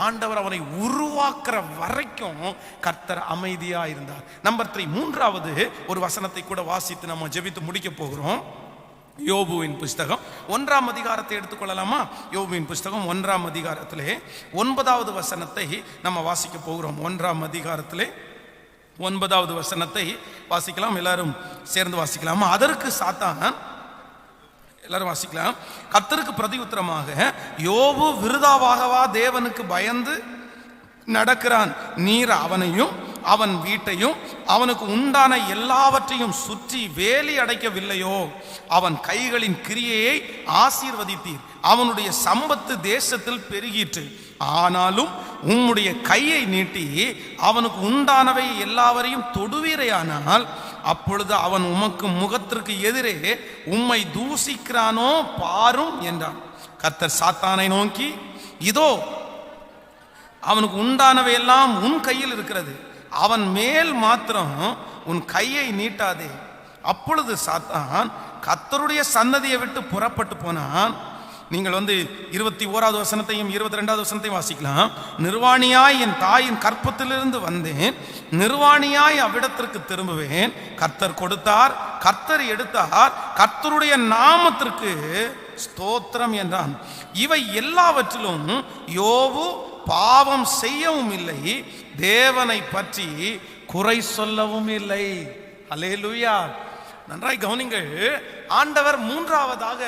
ஆண்டவர் அவனை உருவாக்குற வரைக்கும் கர்த்தர் அமைதியா இருந்தார். நம்பர் 3, மூன்றாவது ஒரு வசனத்தை கூட வாசித்து நம்ம ஜெபித்து முடிக்க போகிறோம். யோபுவின் புஸ்தகம் 1ஆம் அதிகாரத்தை எடுத்துக்கொள்ளலாமா? யோபுவின் புஸ்தகம் 1ஆம் அதிகாரத்திலே 9வது வசனத்தை நம்ம வாசிக்க போகிறோம். 1ஆம் அதிகாரத்திலே 9வது வசனத்தை வாசிக்கலாம். எல்லாரும் சேர்ந்து வாசிக்கலாமா? அதற்கு சாத்தான், எல்லாரும் வாசிக்கலாம். கர்த்தருக்கு பிரதி உத்தரமாக, யோபு விருதாவாகவா தேவனுக்கு பயந்து நடக்கிறான்? நீர் அவனையும் அவன் வீட்டையும் அவனுக்கு உண்டான எல்லாவற்றையும் சுற்றி வேலி அடைக்கவில்லையோ? அவன் கைகளின் கிரியையை ஆசீர்வதித்தீர், அவனுடைய சம்பத்து தேசத்தில் பெருகிற்று. ஆனாலும் உம்முடைய கையை நீட்டி அவனுக்கு உண்டானவை எல்லாவரையும் தொடுவீரையானால் அப்பொழுது அவன் உமக்கு முகத்திற்கு எதிரே உம்மை தூசிக்கிறானோ பாரும் என்றான். கர்த்தர் சாத்தானை நோக்கி, இதோ அவனுக்கு உண்டானவை எல்லாம் உன் கையில் இருக்கிறது, அவன் மேல் மாத்திரம் உன் கையை நீட்டாதே. அப்பொழுது சாத்தான் கர்த்தருடைய சன்னதியை விட்டு புறப்பட்டு போனான். நீங்கள் 21வது வசனத்தையும் 22வது வசனத்தையும் வாசிக்கலாம். நிர்வாணியாய் என் தாயின் கற்பத்திலிருந்து வந்தேன், நிர்வாணியாய் அவ்விடத்திற்கு திரும்புவேன். கர்த்தர் கொடுத்தார், கர்த்தர் எடுத்தார், கர்த்தருடைய நாமத்திற்கு ஸ்தோத்திரம் என்றான். இவை எல்லாவற்றிலும் யோபு பாவம் செய்யவும் இல்லை, தேவனை பற்றி குறை சொல்லவும் இல்லை. அல்லேலூயா. நன்றாய் கவனிங்கள். ஆண்டவர் மூன்றாவதாக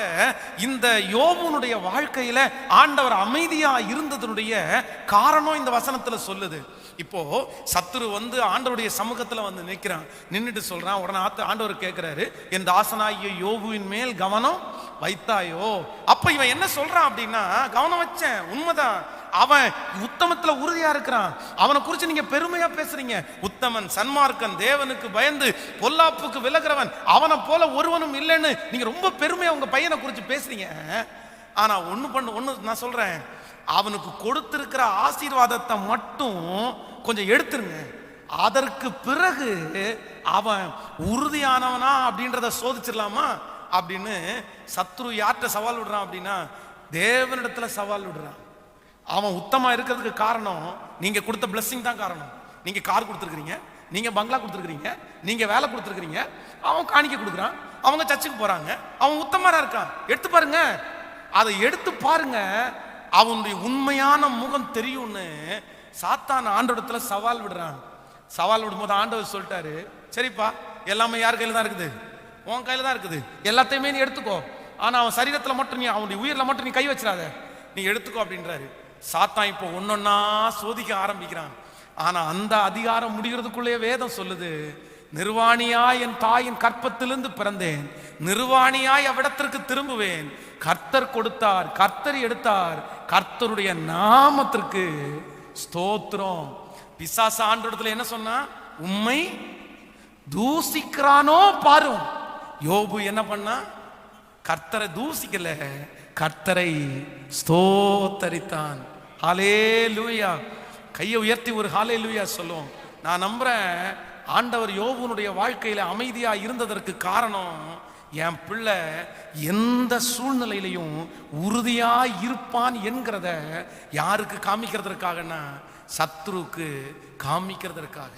இந்த யோபுனுடைய வாழ்க்கையில ஆண்டவர் அமைதியா இருந்ததனுடைய காரணம் இந்த வசனத்துல சொல்லுது. இப்போ சத்துரு ஆண்டவருடைய சமூகத்துல நிற்கிறான், நின்றுட்டு சொல்றான். உடனே ஆண்டவர் கேட்கிறாரு, என் தாசனாகிய யோபுவின் மேல் கவனம் வைத்தாயோ? அப்ப இவன் என்ன சொல்றான் அப்படின்னா, கவனம் வச்சேன், உண்மைதான், அவன் உத்தமத்துல உறுதியா இருக்கிறான், அவனை குறிச்சு நீங்க பெருமையா பேசுறீங்க. உத்தமன், சன்மார்க்கன், தேவனுக்கு பயந்து பொல்லாப்புக்கு விலகிறவன், அவனை போல ஒருவனும் இல்லைன்னு நீங்க ரொம்ப பெருமையா உங்க பையனை குறிச்சு பேசுறீங்க. ஆனா ஒண்ணு நான் சொல்றேன், அவனுக்கு கொடுத்திருக்கிற ஆசீர்வாதத்தை மட்டும் கொஞ்சம் எடுத்துருங்க. அதற்கு பிறகு அவன் உறுதியானவனா அப்படின்றத சோதிச்சிடலாமா அப்படின்னு சத்ரு யார்கிட்ட சவால் விடுறான் அப்படின்னா, தேவனிடத்துல சவால் விடுறான். அவன் உத்தமா இருக்கிறதுக்கு காரணம் நீங்க கொடுத்த பிளஸிங் தான் காரணம். நீங்க கார் கொடுத்துருக்கீங்க, நீங்க பங்களா கொடுத்துருக்கீங்க, நீங்க வேலை கொடுத்துருக்கீங்க, அவன் காணிக்க கொடுக்குறான், அவங்க சர்ச்சுக்கு போறாங்க, அவன் உத்தமரா இருக்கான். எடுத்து பாருங்க, அதை எடுத்து பாருங்க, அவனுடைய உண்மையான முகம் தெரியும்னு சாத்தான் ஆண்டவரிடத்துல சவால் விடுறான். சவால் விடும்போது ஆண்டவர் சொல்லிட்டாரு, சரிப்பா, எல்லாமே யார் கையில தான் இருக்குது? உன் கையில தான் இருக்குது, எல்லாத்தையுமே நீ எடுத்துக்கோ. ஆனா அவன் சரீரத்துல மட்டும், நீ அவனுடைய உயிரில மட்டும் நீ கை வச்சிடாத, நீ எடுத்துக்கோ அப்படின்றாரு. சாத்தான் இப்போ ஒன்னொன்னா சோதிக்க ஆரம்பிக்கிறான். ஆனா அந்த அதிகாரம் முடிகிறதுக்குள்ளே வேதம் சொல்லுது, நிர்வாணியாய் என் தாயின் கற்பத்திலிருந்து பிறந்தேன், நிர்வாணியாய் அவ்விடத்திற்கு திரும்புவேன். கர்த்தர் கொடுத்தார், கர்த்தர் எடுத்தார், கர்த்தருடைய நாமத்திற்கு ஸ்தோத்திரம். பிசாசு ஆண்டவரிடத்துல என்ன சொன்னா, உம்மை தூசிக்கிறானோ பாரும். யோபு என்ன பண்ணா? கர்த்தரை தூசிக்கல, கர்த்தரை ஸ்தோத்தரித்தான். ஹல்லேலூயா. கையை உயர்த்தி ஒரு ஹல்லேலூயா சொல்லுவோம். நான் நம்புறேன், ஆண்டவர் யோபுனுடைய வாழ்க்கையில அமைதியா இருந்ததற்கு காரணம், என் பிள்ளை எந்த சூழ்நிலையிலையும் உறுதியா இருப்பான் என்கிறத யாருக்கு காமிக்கிறதற்காகனா, சத்ருக்கு காமிக்கிறதற்காக.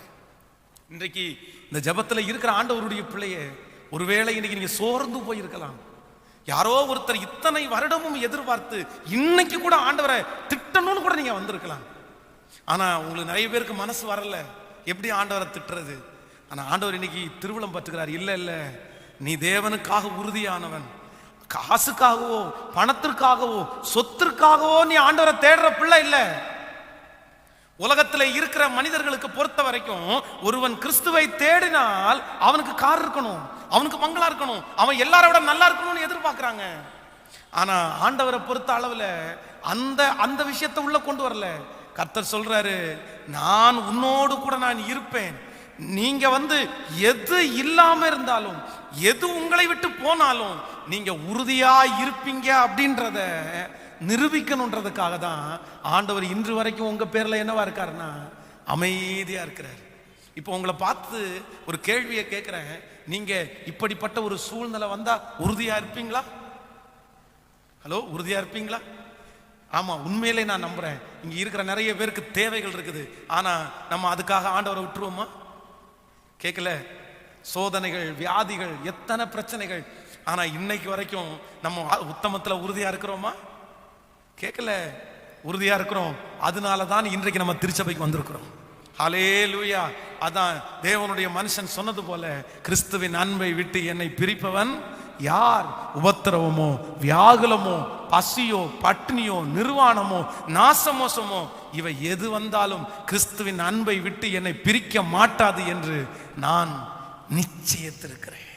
இன்றைக்கு இந்த ஜபத்துல இருக்கிற ஆண்டவருடைய பிள்ளைய, ஒருவேளை இன்னைக்கு நீங்க சோர்ந்து போயிருக்கலாம். யாரோ ஒருத்தர் இத்தனை வருடமும் எதிர்பார்த்து இன்னைக்கு கூட ஆண்டவரை திட்டணும்னு கூட நீங்க வந்திருக்கலாம். ஆனா உங்களுக்கு நிறைய பேருக்கு மனசு வரல, எப்படி ஆண்டவரை திட்டுறது. ஆனா ஆண்டவர் இன்னைக்கு திருவிழம் பற்றுகிறார். இல்ல இல்ல, நீ தேவனுக்காக உறுதியானவன். காசுக்காகவோ பணத்திற்காகவோ சொத்திற்காகவோ நீ ஆண்டவரை தேடுற பிள்ளை இல்ல. உலகத்தில் இருக்கிற மனிதர்களுக்கு பொறுத்த வரைக்கும், ஒருவன் கிறிஸ்துவை தேடினால் அவனுக்கு கார் இருக்கணும், அவனுக்கு பங்களா இருக்கணும், அவன் எல்லாரை விட நல்லா இருக்கணும்னு எதிர்பார்க்கிறாங்க. ஆனா ஆண்டவரை பொறுத்த அளவுல அந்த விஷயத்தை உள்ள கொண்டு வரல. கர்த்தர் சொல்றாரு, நான் உன்னோடு கூட நான் இருப்பேன். நீங்க எது இல்லாம இருந்தாலும், எது உங்களை விட்டு போனாலும் நீங்க உறுதியா இருப்பீங்க அப்படின்றத நிரூபிக்கணுன்றதுக்காக தான் ஆண்டவர் இன்று வரைக்கும் உங்க பேர்ல என்னவா இருக்காருன்னா, அமைதியா இருக்கிறார். இப்போ உங்களை பார்த்து ஒரு கேள்வியை கேட்கிறேன், நீங்க இப்படிப்பட்ட ஒரு சூழ்நிலை வந்தா உறுதியா இருப்பீங்களா? ஹலோ, உறுதியா இருப்பீங்களா? ஆமா, உண்மையிலே நான் நம்புறேன், இங்க இருக்கிற நிறைய பேருக்கு தேவைகள் இருக்குது. ஆனா நம்ம அதுக்காக ஆண்டவரை விட்டுருவோமா? கேட்கல. சோதனைகள், வியாதிகள், எத்தனை பிரச்சனைகள். ஆனா இன்னைக்கு வரைக்கும் நம்ம உத்தமத்துல உறுதியா இருக்கிறோமா? கேட்கல. உறுதியா இருக்கிறோம். அதனாலதான் இன்றைக்கு நம்ம திருச்சபைக்கு வந்திருக்கிறோம். ஹல்லேலூயா. அதான் தேவனுடைய மனுஷன் சொன்னது போல, கிறிஸ்துவின் அன்பை விட்டு என்னை பிரிப்பவன் யார்? உபத்திரவமோ, வியாகுலமோ, பசியோ, பட்டினியோ, நிர்வாணமோ, நாசமோசமோ, இவை எது வந்தாலும் கிறிஸ்துவின் அன்பை விட்டு என்னை பிரிக்க மாட்டாது என்று நான் நிச்சயித்திருக்கிறேன்.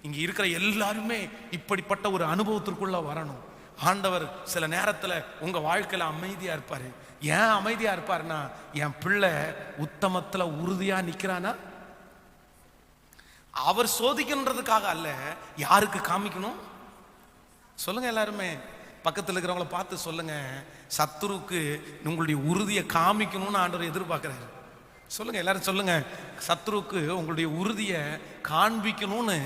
இங்க இருக்கிற எல்லாருமே இப்படிப்பட்ட ஒரு அனுபவத்திற்குள்ள வரணும். ஆண்டவர் சில நேரத்துல உங்க வாழ்க்கையில அமைதியா இருப்பாரு. ஏன் அமைதியா இருப்பாருன்னா, என் பிள்ளை உத்தமத்துல உறுதியா நிக்கிறானா? அவர் சோதிக்கின்றதுக்காக அல்ல. யாருக்கு காமிக்கணும்? சொல்லுங்க எல்லாருமே. பக்கத்தில் இருக்கிறவங்கள பார்த்து சொல்லுங்க, சத்துருக்கு உங்களுடைய உறுதியை காமிக்கணும்னு ஆண்டவர் எதிர்பார்க்கிறாரு. சொல்லுங்க எல்லாரும் சொல்லுங்க, சத்துருக்கு உங்களுடைய உறுதியை காண்பிக்கணும்னு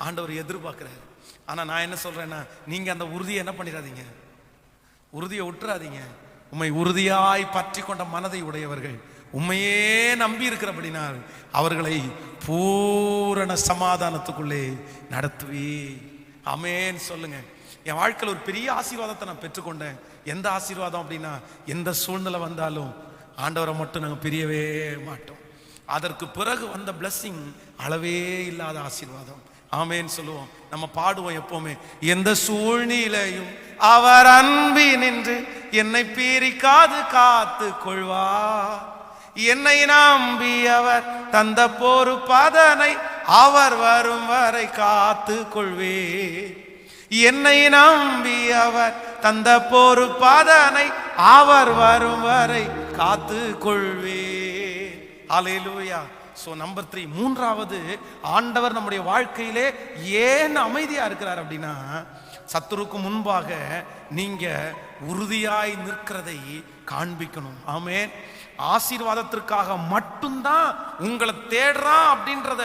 ஆண்டவர் எதிர்பார்க்கிறாரு. ஆனா நான் என்ன சொல்றேன்னா, நீங்க அந்த உறுதியை என்ன பண்ணிடாதீங்க, உறுதியை விட்டுறாதீங்க. உம்மை உறுதியாய் பற்றி கொண்ட மனதை உடையவர்கள், உண்மையே நம்பி இருக்கிறபடினால் அவர்களை பூரண சமாதானத்துக்குள்ளே நடத்துவே. ஆமென் சொல்லுங்க. என் வாழ்க்கையில் ஒரு பெரிய ஆசீர்வாதத்தை நான் பெற்றுக்கொண்டேன். எந்த ஆசீர்வாதம் அப்படின்னா, எந்த சூழ்நிலை வந்தாலும் ஆண்டவரை மட்டும் நாங்கள் பிரியவே மாட்டோம். அதற்கு பிறகு வந்த பிளஸ்ஸிங் அளவே இல்லாத ஆசீர்வாதம். ஆமென் சொல்லுவோம். நம்ம பாடுவோம் எப்பவுமே, எந்த சூழ்நிலையும் அவர் அன்பி நின்று என்னை பிரிக்காது காத்து கொள்வார். என்னை நம்பி அவர் தந்த பொறுப்பதனை அவர் வரும் வரை காத்து கொள்வே. என்னை நம்பி அவர் தந்த பொறுப்பதனை அவர் வரும் வரை காத்து கொள்வே. ஹல்லேலூயா. சோ நம்பர் 3, மூன்றாவது, ஆண்டவர் நம்முடைய வாழ்க்கையிலே ஏன் அமைதியா இருக்கிறார் அப்படின்னா, சத்துருக்கு முன்பாக நீங்க உறுதியாய் நிற்கிறதை காண்பிக்கணும். ஆமென். ஆசீர்வாதத்திற்காக மட்டும்தான் உங்களை தேடுறான் அப்படின்றத,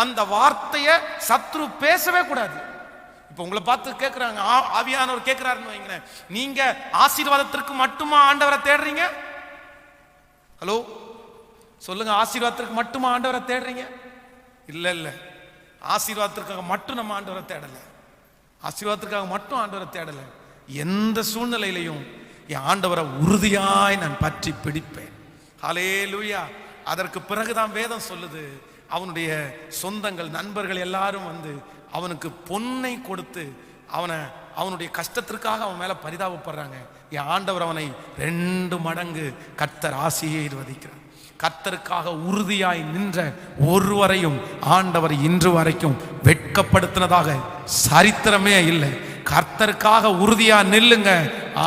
அந்த வார்த்தையை சத்ரு பேசவே கூடாது. இப்ப உங்களை பார்த்து கேட்கிறாங்க, ஆவியானவர் கேட்கிறாருன்னு வைங்களேன், நீங்க ஆசீர்வாதத்திற்கு மட்டுமா ஆண்டவரை தேடுறீங்க? ஹலோ சொல்லுங்க, ஆசீர்வாதத்திற்கு மட்டுமா ஆண்டவரை தேடுறீங்க? இல்ல, ஆசீர்வாதத்திற்காக மட்டும் நம்ம ஆண்டவரை தேடல. ஆசீர்வாதத்திற்காக மட்டும் ஆண்டவரை தேடல. எந்த சூழ்நிலையிலையும் என் ஆண்டவரை உறுதியாய் நான் பற்றி பிடிப்பேன். ஹல்லேலூயா. அதற்கு பிறகுதான் வேதம் சொல்லுது, அவனுடைய சொந்தங்கள், நண்பர்கள் எல்லாரும் வந்து அவனுக்கு பொன்னை கொடுத்து அவனுடைய கஷ்டத்திற்காக அவன் மேல பரிதாபப்படுறாங்க. என் ஆண்டவர் அவனை 2 மடங்கு கர்த்தர் ஆசீர்வதிக்கிறார். கர்த்தருக்காக உறுதியாய் நின்ற ஒருவரையும் ஆண்டவர் இன்று வரைக்கும் வெட்கப்படுத்தினதாக சரித்திரமே இல்லை. கர்த்தருக்காக உறுதியா நில்லுங்க.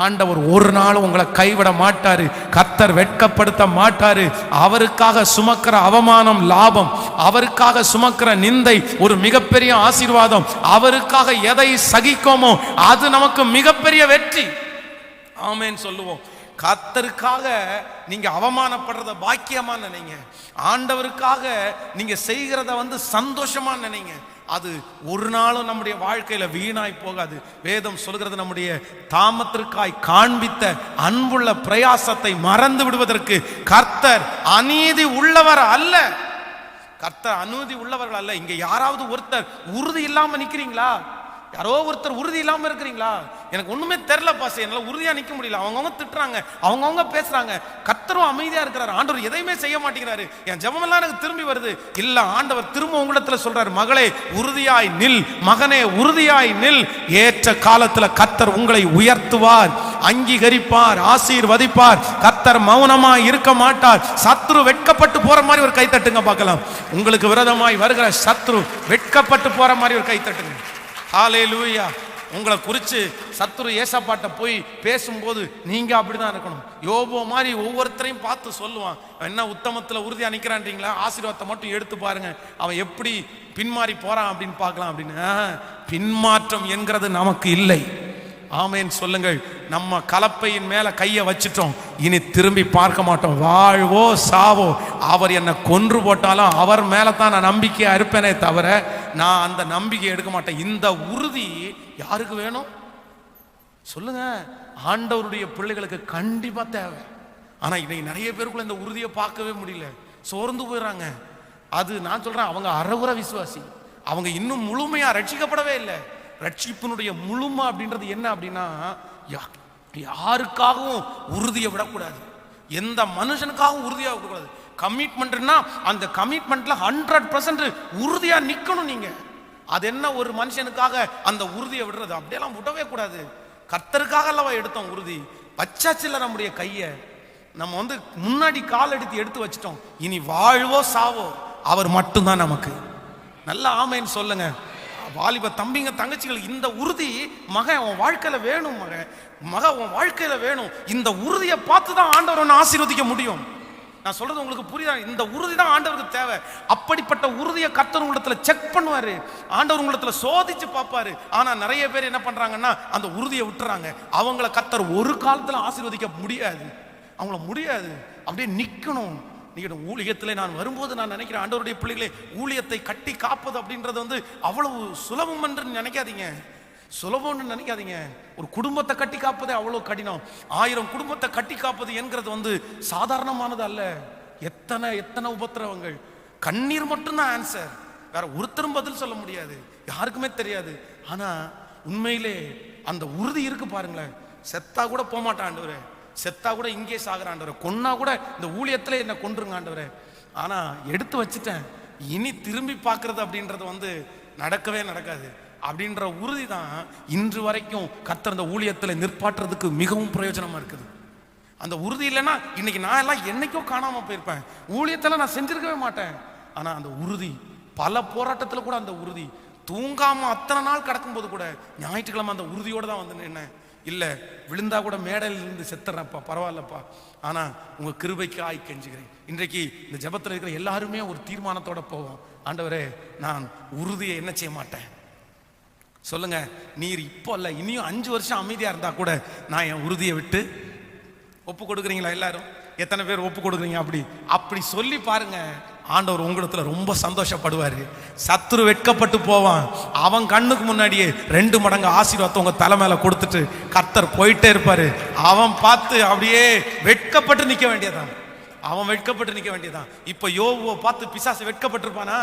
ஆண்டவர் ஒரு நாளும் உங்களை கைவிட மாட்டாரு. கர்த்தர் வெட்கப்படுத்த மாட்டாரு. அவருக்காக சுமக்கிற அவமானம் லாபம், அவருக்காக சுமக்கிற நிந்தை ஒரு மிகப்பெரிய ஆசீர்வாதம். அவருக்காக எதை சகிக்கோமோ அது நமக்கு மிகப்பெரிய வெற்றி. ஆமென் சொல்லுவோம். கர்த்தருக்காக நீங்க அவமானப்படுறத பாக்கியமா நினைங்க. ஆண்டவருக்காக நீங்க செய்கிறத சந்தோஷமா நினைங்க. அது ஒரு நாளும் நம்முடைய வாழ்க்கையில வீணாய் போகாது. வேதம் சொல்கிறது, நம்முடைய தாமத்திற்காய் காண்பித்த அன்புள்ள பிரயாசத்தை மறந்து விடுவதற்கு கர்த்தர் அநீதி உள்ளவர் அல்ல. கர்த்தர் அநீதி உள்ளவர்கள் அல்ல. இங்க யாராவது ஒருத்தர் உறுதி இல்லாம நிக்கிறீங்களா? யாரோ ஒருத்தர் உறுதி இல்லாம இருக்கிறீங்களா? எனக்கு ஒண்ணுமே தெரியல பாஸ், என்னால உறுதியா நிக்க முடியல. அவங்கவுங்க திட்டுறாங்க, அவங்கவுங்க பேசுறாங்க. கர்த்தரும் அமைதியா இருக்கிறார். ஆண்டவர் எதையுமே செய்ய மாட்டேங்கிறாரு. என் ஜெபமெல்லாம் எனக்கு திரும்பி வருது. இல்ல, ஆண்டவர் திரும்ப உங்களிடத்துல சொல்றாரு, மகளே உறுதியாய் நில், மகனே உறுதியாய் நில். ஏற்ற காலத்துல கர்த்தர் உங்களை உயர்த்துவார், அங்கீகரிப்பார், ஆசீர்வதிப்பார். கர்த்தர் மௌனமா இருக்க மாட்டார். சத்ரு வெட்கப்பட்டு போற மாதிரி ஒரு கை தட்டுங்க பார்க்கலாம். உங்களுக்கு விரோதமாய் வருகிற சத்ரு வெட்கப்பட்டு போற மாதிரி ஒரு கை தட்டுங்க. ஹல்லேலூயா. உங்களை குறித்து சத்துரு ஏசாப்பாட்ட போய் பேசும்போது நீங்க அப்படிதான் இருக்கணும். யோபு மாதிரி ஒவ்வொருத்தரையும் பார்த்து சொல்லுவான், என்ன உத்தமத்தில் உறுதியா நிற்கிறான்றீங்களா? ஆசீர்வாதத்தை மட்டும் எடுத்து பாருங்க, அவன் எப்படி பின்மாறி போறான் அப்படின்னு பார்க்கலாம் அப்படின்னு. பின்மாற்றம் என்கிறது நமக்கு இல்லை. ஆமென் சொல்லுங்கள். நம்ம கலப்பையின் மேல கையை வச்சிட்டோம், இனி திரும்பி பார்க்க மாட்டோம். வாழ்வோ சாவோ, அவர் என்னை கொன்று போட்டாலும் அவர் மேல தான் நான் நம்பிக்கையா இருப்பேனே தவிர நான் அந்த நம்பிக்கை எடுக்க மாட்டேன். இந்த உறுதி யாருக்கு வேணும் சொல்லுங்க? ஆண்டவருடைய பிள்ளைகளுக்கு கண்டிப்பா தேவை. ஆனா இன்னைக்கு நிறைய பேருக்குள்ள இந்த உறுதியை பார்க்கவே முடியல, சோர்ந்து போயிடறாங்க. அது நான் சொல்றேன், அவங்க அறகுற விசுவாசி. அவங்க இன்னும் முழுமையா ரட்சிக்கப்படவே இல்லை. ரட்சிப்பினுடைய முழுமை அப்படின்றது என்ன அப்படின்னா, யாருக்காகவும் உறுதியை விடக்கூடாது, எந்த மனுஷனுக்காகவும் உறுதியாக விடக்கூடாது. கமிட்மெண்ட்னா அந்த கமிட்மெண்ட்ல 100% உறுதியா நிக்கணும் நீங்க. அது என்ன ஒரு மனுஷனுக்காக அந்த உறுதியை விடுறது, அப்படியெல்லாம் விடவே கூடாது. கர்த்தருக்காக அல்லவா எடுத்தோம் உறுதி, பச்சாச்சில்ல நம்முடைய கையை நம்ம முன்னாடி கால் எடுத்து வச்சிட்டோம். இனி வாழ்வோ சாவோ அவர் மட்டும்தான் நமக்கு. நல்ல ஆமைன்னு சொல்லுங்க. வாலிப தம்பிங்க தங்கச்சிகள், இந்த உறுதி மகன் உன் வாழ்க்கையில வேணும், மகன் உன் வாழ்க்கையில வேணும். இந்த உறுதியை பார்த்து தான் ஆண்டவர் உன்னை ஆசீர்வதிக்க முடியும். நான் சொல்றது உங்களுக்கு புரியுதா? இந்த உறுதி தான் ஆண்டவருக்கு தேவை. அப்படிப்பட்ட உறுதியை கர்த்தர் உங்களிடத்துல செக் பண்ணுவாரு, ஆண்டவர் உங்களிடத்துல சோதிச்சு பார்ப்பாரு. ஆனா நிறைய பேர் என்ன பண்றாங்கன்னா அந்த உறுதியை விட்டுறாங்க. அவங்கள கர்த்தர் ஒரு காலத்துல ஆசீர்வதிக்க முடியாது, அவங்கள முடியாது. அப்படியே நிக்கணும். நீங்க ஊழியத்தில் நான் வரும்போது நான் நினைக்கிறேன், ஆண்டவருடைய பிள்ளைகளே, ஊழியத்தை கட்டி காப்பது அப்படின்றது அவ்வளவு சுலபம் என்று நினைக்காதீங்க, சுலபம்னு நினைக்காதீங்க. ஒரு குடும்பத்தை கட்டி காப்பதே அவ்வளவு கடினம். 1000 குடும்பத்தை கட்டி காப்பது என்கிறது சாதாரணமானது அல்ல. எத்தனை எத்தனை உபத்திரவங்கள், கண்ணீர் மட்டும்தான் ஆன்சர், வேற ஒருத்தரும் பதில் சொல்ல முடியாது, யாருக்குமே தெரியாது. ஆனா உண்மையிலே அந்த உறுதி இருக்கு பாருங்களேன். செத்தா கூட போக மாட்டான் ஆண்டவரே, செத்தா கூட இங்கே சாகுற ஆண்டவரே, கொன்னா கூட இந்த ஊழியத்துல என்ன கொன்றுங்க ஆண்டவரே, ஆனா எடுத்து வச்சுட்டேன், இனி திரும்பி பார்க்கறது அப்படின்றது நடக்கவே நடக்காது அப்படின்ற உறுதி தான் இன்று வரைக்கும் கர்த்தர் அந்த ஊழியத்தில் நிற்பாட்டுறதுக்கு மிகவும் பிரயோஜனமா இருக்குது. அந்த உறுதி இல்லைன்னா இன்னைக்கு நான் எல்லாம் என்னைக்கோ காணாம போயிருப்பேன், ஊழியத்தில் நான் செஞ்சிருக்கவே மாட்டேன். ஆனா அந்த உறுதி, பல போராட்டத்தில் கூட அந்த உறுதி, தூங்காம அத்தனை நாள் கிடக்கும்போது கூட ஞாயிற்றுக்கிழமை அந்த உறுதியோடு தான் என்ன இல்லை, விழுந்தா கூட மேடையில் இருந்து செத்துறப்பா பரவாயில்லப்பா, ஆனா உங்க கிருபைக்கு ஆய் கெஞ்சுகிறேன். இன்றைக்கு இந்த ஜெபத்தில் இருக்கிற எல்லாருமே ஒரு தீர்மானத்தோட போவோம், ஆண்டவரே நான் உறுதியை என்ன செய்ய மாட்டேன். சொல்லுங்க, நீர் இப்போ இல்ல இனியும் 5 வருஷம் அமைதியா இருந்தா கூட நான் என் உறுதியை விட்டு ஒப்பு கொடுக்குறீங்களா? எல்லாரும் எத்தனை பேர் ஒப்பு கொடுக்குறீங்க? அப்படி சொல்லி பாருங்க, ஆண்டவர் உங்களிடத்துல ரொம்ப சந்தோஷப்படுவாரு. சத்துரு வெட்கப்பட்டு போவான், அவன் கண்ணுக்கு முன்னாடியே 2 மடங்கு ஆசீர்வாதத்தை உங்க தலை மேல கொடுத்துட்டு கர்த்தர் போயிட்டே இருப்பாரு. அவன் பார்த்து அப்படியே வெட்கப்பட்டு நிக்க வேண்டியதான், அவன் வெட்கப்பட்டு நிக்க வேண்டியதான். இப்ப யோபுவை பார்த்து பிசாசு வெட்கப்பட்டிருப்பானா?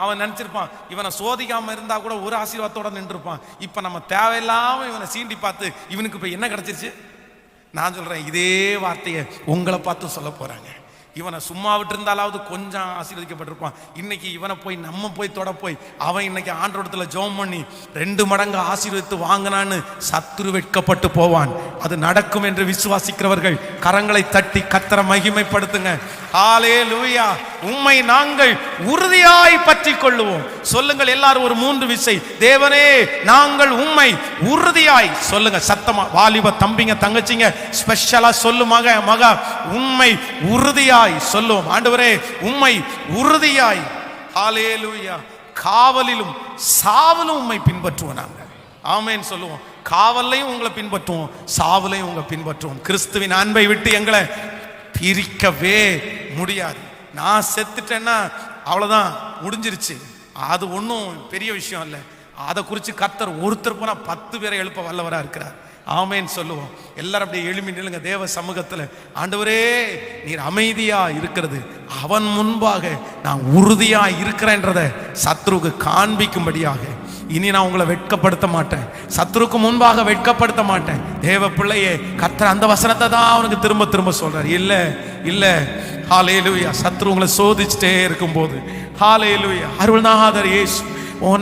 அவன் நினைச்சிருப்பான், இவனை சோதிக்காம இருந்தா கூட ஒரு ஆசீர்வாதத்தோட நின்றுப்பான். இப்ப நம்ம தேவையில்லாம இவனை சீண்டி பார்த்து இவனுக்கு இப்ப என்ன கிடைச்சிருச்சு? நான் சொல்றேன், இதே வார்த்தையை உங்களை பார்த்து சொல்ல போறாங்க. இவனை சும்மா விட்டு இருந்தாலாவது கொஞ்சம் ஆசீர்வதிக்கப்பட்டிருப்பான். இன்னைக்கு இவனை போய் நம்ம போய் தொட போய் அவன் இன்னைக்கு ஆண்டவரத்துல ஜெபம் பண்ணி 2 மடங்கு ஆசீர்வதித்து வாங்கினான்னு சத்துரு வெட்கப்பட்டு போவான். அது நடக்கும் என்று விசுவாசிக்கிறவர்கள் கரங்களை தட்டி கர்த்தரை மகிமைப்படுத்துங்க. ஹல்லேலூயா. உம்மை நாங்கள் உறுதியாய் பற்றி கொள்ளுவோம். சொல்லுங்கள் எல்லாரும் ஒரு 3 விசை, தேவனே நாங்கள் உம்மை உறுதியாய். சொல்லுங்க சத்தமா, வாலிப தம்பிங்க தங்கச்சிங்க ஸ்பெஷலா சொல்லு, மக உம்மை உறுதியாய் சொல்லுவோம். ஆண்டவரே உம்மை உறுதியாய், ஹல்லேலூயா, காவலிலும் சாவலும் உம்மை பின்பற்றுவோம். நாங்கள் ஆமென் சொல்லுவோம். காவலையும் உங்களை பின்பற்றுவோம், சாவலையும் உங்களை பின்பற்றுவோம். கிறிஸ்துவின் அன்பை விட்டு எங்களை பிரிக்கவே முடியாது. நான் செத்துட்டேன்னா அவ்வளவுதான், முடிஞ்சிருச்சு. அது ஒன்றும் பெரிய விஷயம் இல்லை. அதை குறித்து கர்த்தர் ஒருத்தர் போனா 10 பேரை எழுப்ப வல்லவரா இருக்கிறார். ஆமென் சொல்லுவோம். எல்லாரும் அப்படியே எழுமி நில்லுங்க தேவ சமூகத்துல. ஆண்டவரே நீர் அமைதியா இருக்கிறது, அவன் முன்பாக நான் உறுதியா இருக்கிறேன்றதை சத்ருவுக்கு காண்பிக்கும்படியாக இனி நான் உங்களை வெட்கப்படுத்த மாட்டேன், சத்ருக்கு முன்பாக வெட்கப்படுத்த மாட்டேன். தேவ பிள்ளையே, கர்த்தர் அந்த வசனத்தை தான் அவனுக்கு திரும்ப திரும்ப சொல்றார். இல்ல ஹல்லேலூயா. சத்ரு உங்களை சோதிச்சுட்டே இருக்கும்போது, ஹல்லேலூயா, அருள்நாதர் இயேசு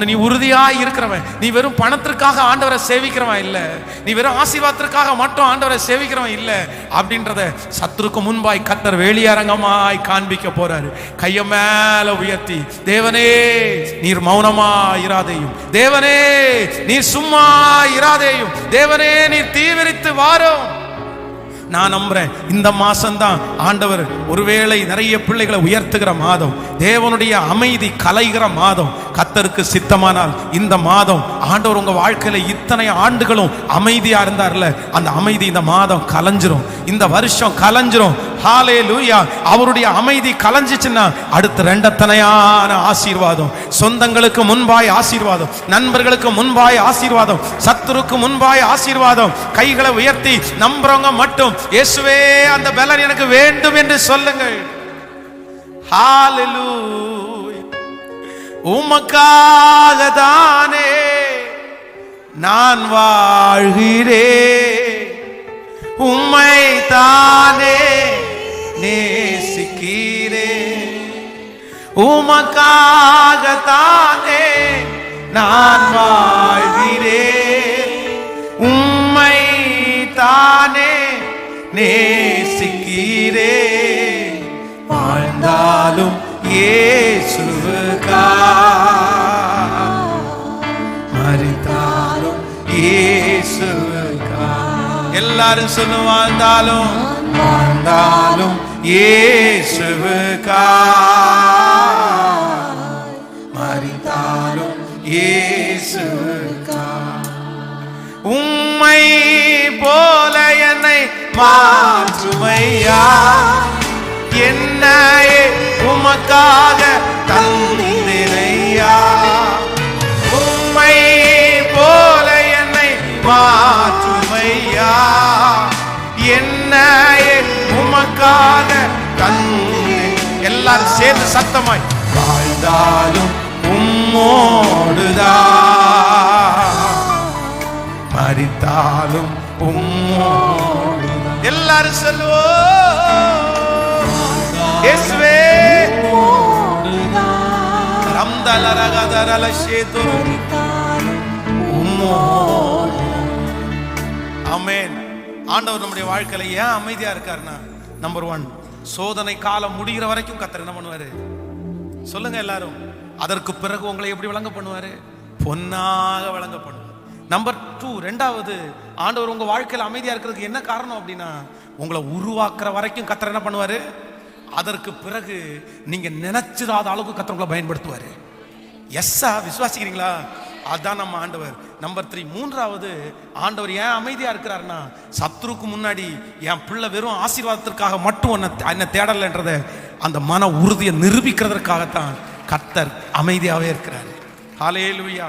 நீ உறுதியா இருக்கிறவன், நீ வெறும் பணத்திற்காக ஆண்டவரை சேவிக்கிறவன் இல்ல, நீ வெறும் ஆசீர்வாதத்திற்காக மட்டும் ஆண்டவரை சேவிக்கிறவன் இல்ல அப்படின்றத சத்துருக்கு முன்பாய் கர்த்தர் வெளியரங்கமாய் காண்பிக்க போறாரு. கைய மேல உயர்த்தி, தேவனே நீர் மௌனமா இராதேயும், தேவனே நீர் சும்மா இராதேயும், தேவனே நீர் தீவிரித்து வாரும். நான் நம்புறேன் இந்த மாசம்தான் ஆண்டவர் ஒருவேளை நிறைய பிள்ளைகளை உயர்த்துகிற மாதம், தேவனுடைய அமைதி கலைகிற மாதம். கர்த்தருக்கு சித்தமானால் இந்த மாதம் ஆண்டவர் உங்க வாழ்க்கையில இத்தனை ஆண்டுகளும் அமைதியா இருந்தார்ல, அந்த அமைதி இந்த மாதம் கலைஞ்சிரும், இந்த வருஷம் கலைஞ்சிரும். ஹல்லேலூயா. அவருடைய அமைதி கலைஞ்சிச்சுன்னா அடுத்த 2 தனையான ஆசீர்வாதம். சொந்தங்களுக்கு முன்பாய் ஆசீர்வாதம், நண்பர்களுக்கு முன்பாய் ஆசீர்வாதம், சத்துருக்கு முன்பாய் ஆசீர்வாதம். கைகளை உயர்த்தி நம்புறவங்க மட்டும் இயேசுவே அந்த பலன் எனக்கு வேண்டும் என்று சொல்லுங்கள். ஹல்லேலூயா. உமக்காக தானே நான் வாழ்கிறேன், உம்மை தானே நேசிக்கிறேன். உமக்காக தானே நான் வாழ்கிறேன், உம்மை தானே நேசிக்கிறேன். வாழ்ந்தாலும் இயேசுவுக்கா, மரித்தாலும் இயேசுவுக்கா. எல்லாரும் சொல்லு, வாழ்ந்தாலும் வாழ்ந்தாலும் இயேசுவுக்கா, மரித்தாலும் இயேசுவுக்கா. உம்மை போல என்னை மாற்றுமையா, என்னையே உமக்காக தந்திரையா. உம்மை போல என்னை மாற்றுமையா, என்னையே உமக்காக தந்திரை. எல்லாரும் சேர்ந்து சத்தமாய், வாழ்ந்தாலும் உம்மோடுதான், மரித்தாலும் உம்மோடுதான். எல்லாரும் சொல்லுவோம், இயேசுவே ரம்தலரகதரல சேது உம்மோடு. ஆமென். ஆண்டவர் நம்முடைய வாழ்க்கையில ஏன் அமைதியா இருக்காருன்னா, நம்பர் 1, சோதனை காலம் முடிகிற வரைக்கும் கர்த்தர் என்ன பண்ணுவாரு சொல்லுங்க எல்லாரும். அதற்கு பிறகு உங்களை எப்படி விளங்க பண்ணுவாரு? பொன்னாக விளங்க பண்ணுவார். நம்பர் 2, ரெண்டாவது, ஆண்டவர் உங்க வாழ்க்கையில அமைதியா இருக்கிறதுக்கு என்ன காரணம் அப்படின்னா, உங்களை உருவாக்குற வரைக்கும் கர்த்தர் என்ன பண்ணுவாரு? அதற்கு பிறகு நீங்க நினைச்சிடாத அளவுக்கு கர்த்தர் உங்களை பயன்படுத்துவாரு. எஸ்ஸா விசுவாசிக்கிறீங்களா? அதான் நம்ம ஆண்டவர். நம்பர் 3, மூன்றாவது, ஆண்டவர் ஏன் அமைதியா இருக்கிறாருன்னா, சத்துருக்கு முன்னாடி என் பிள்ளை வெறும் ஆசீர்வாதத்திற்காக மட்டும் என்ன தேடலைன்றத அந்த மன உறுதியை நிரூபிக்கிறதற்காகத்தான் கர்த்தர் அமைதியாவே இருக்கிறார். ஹல்லேலூயா.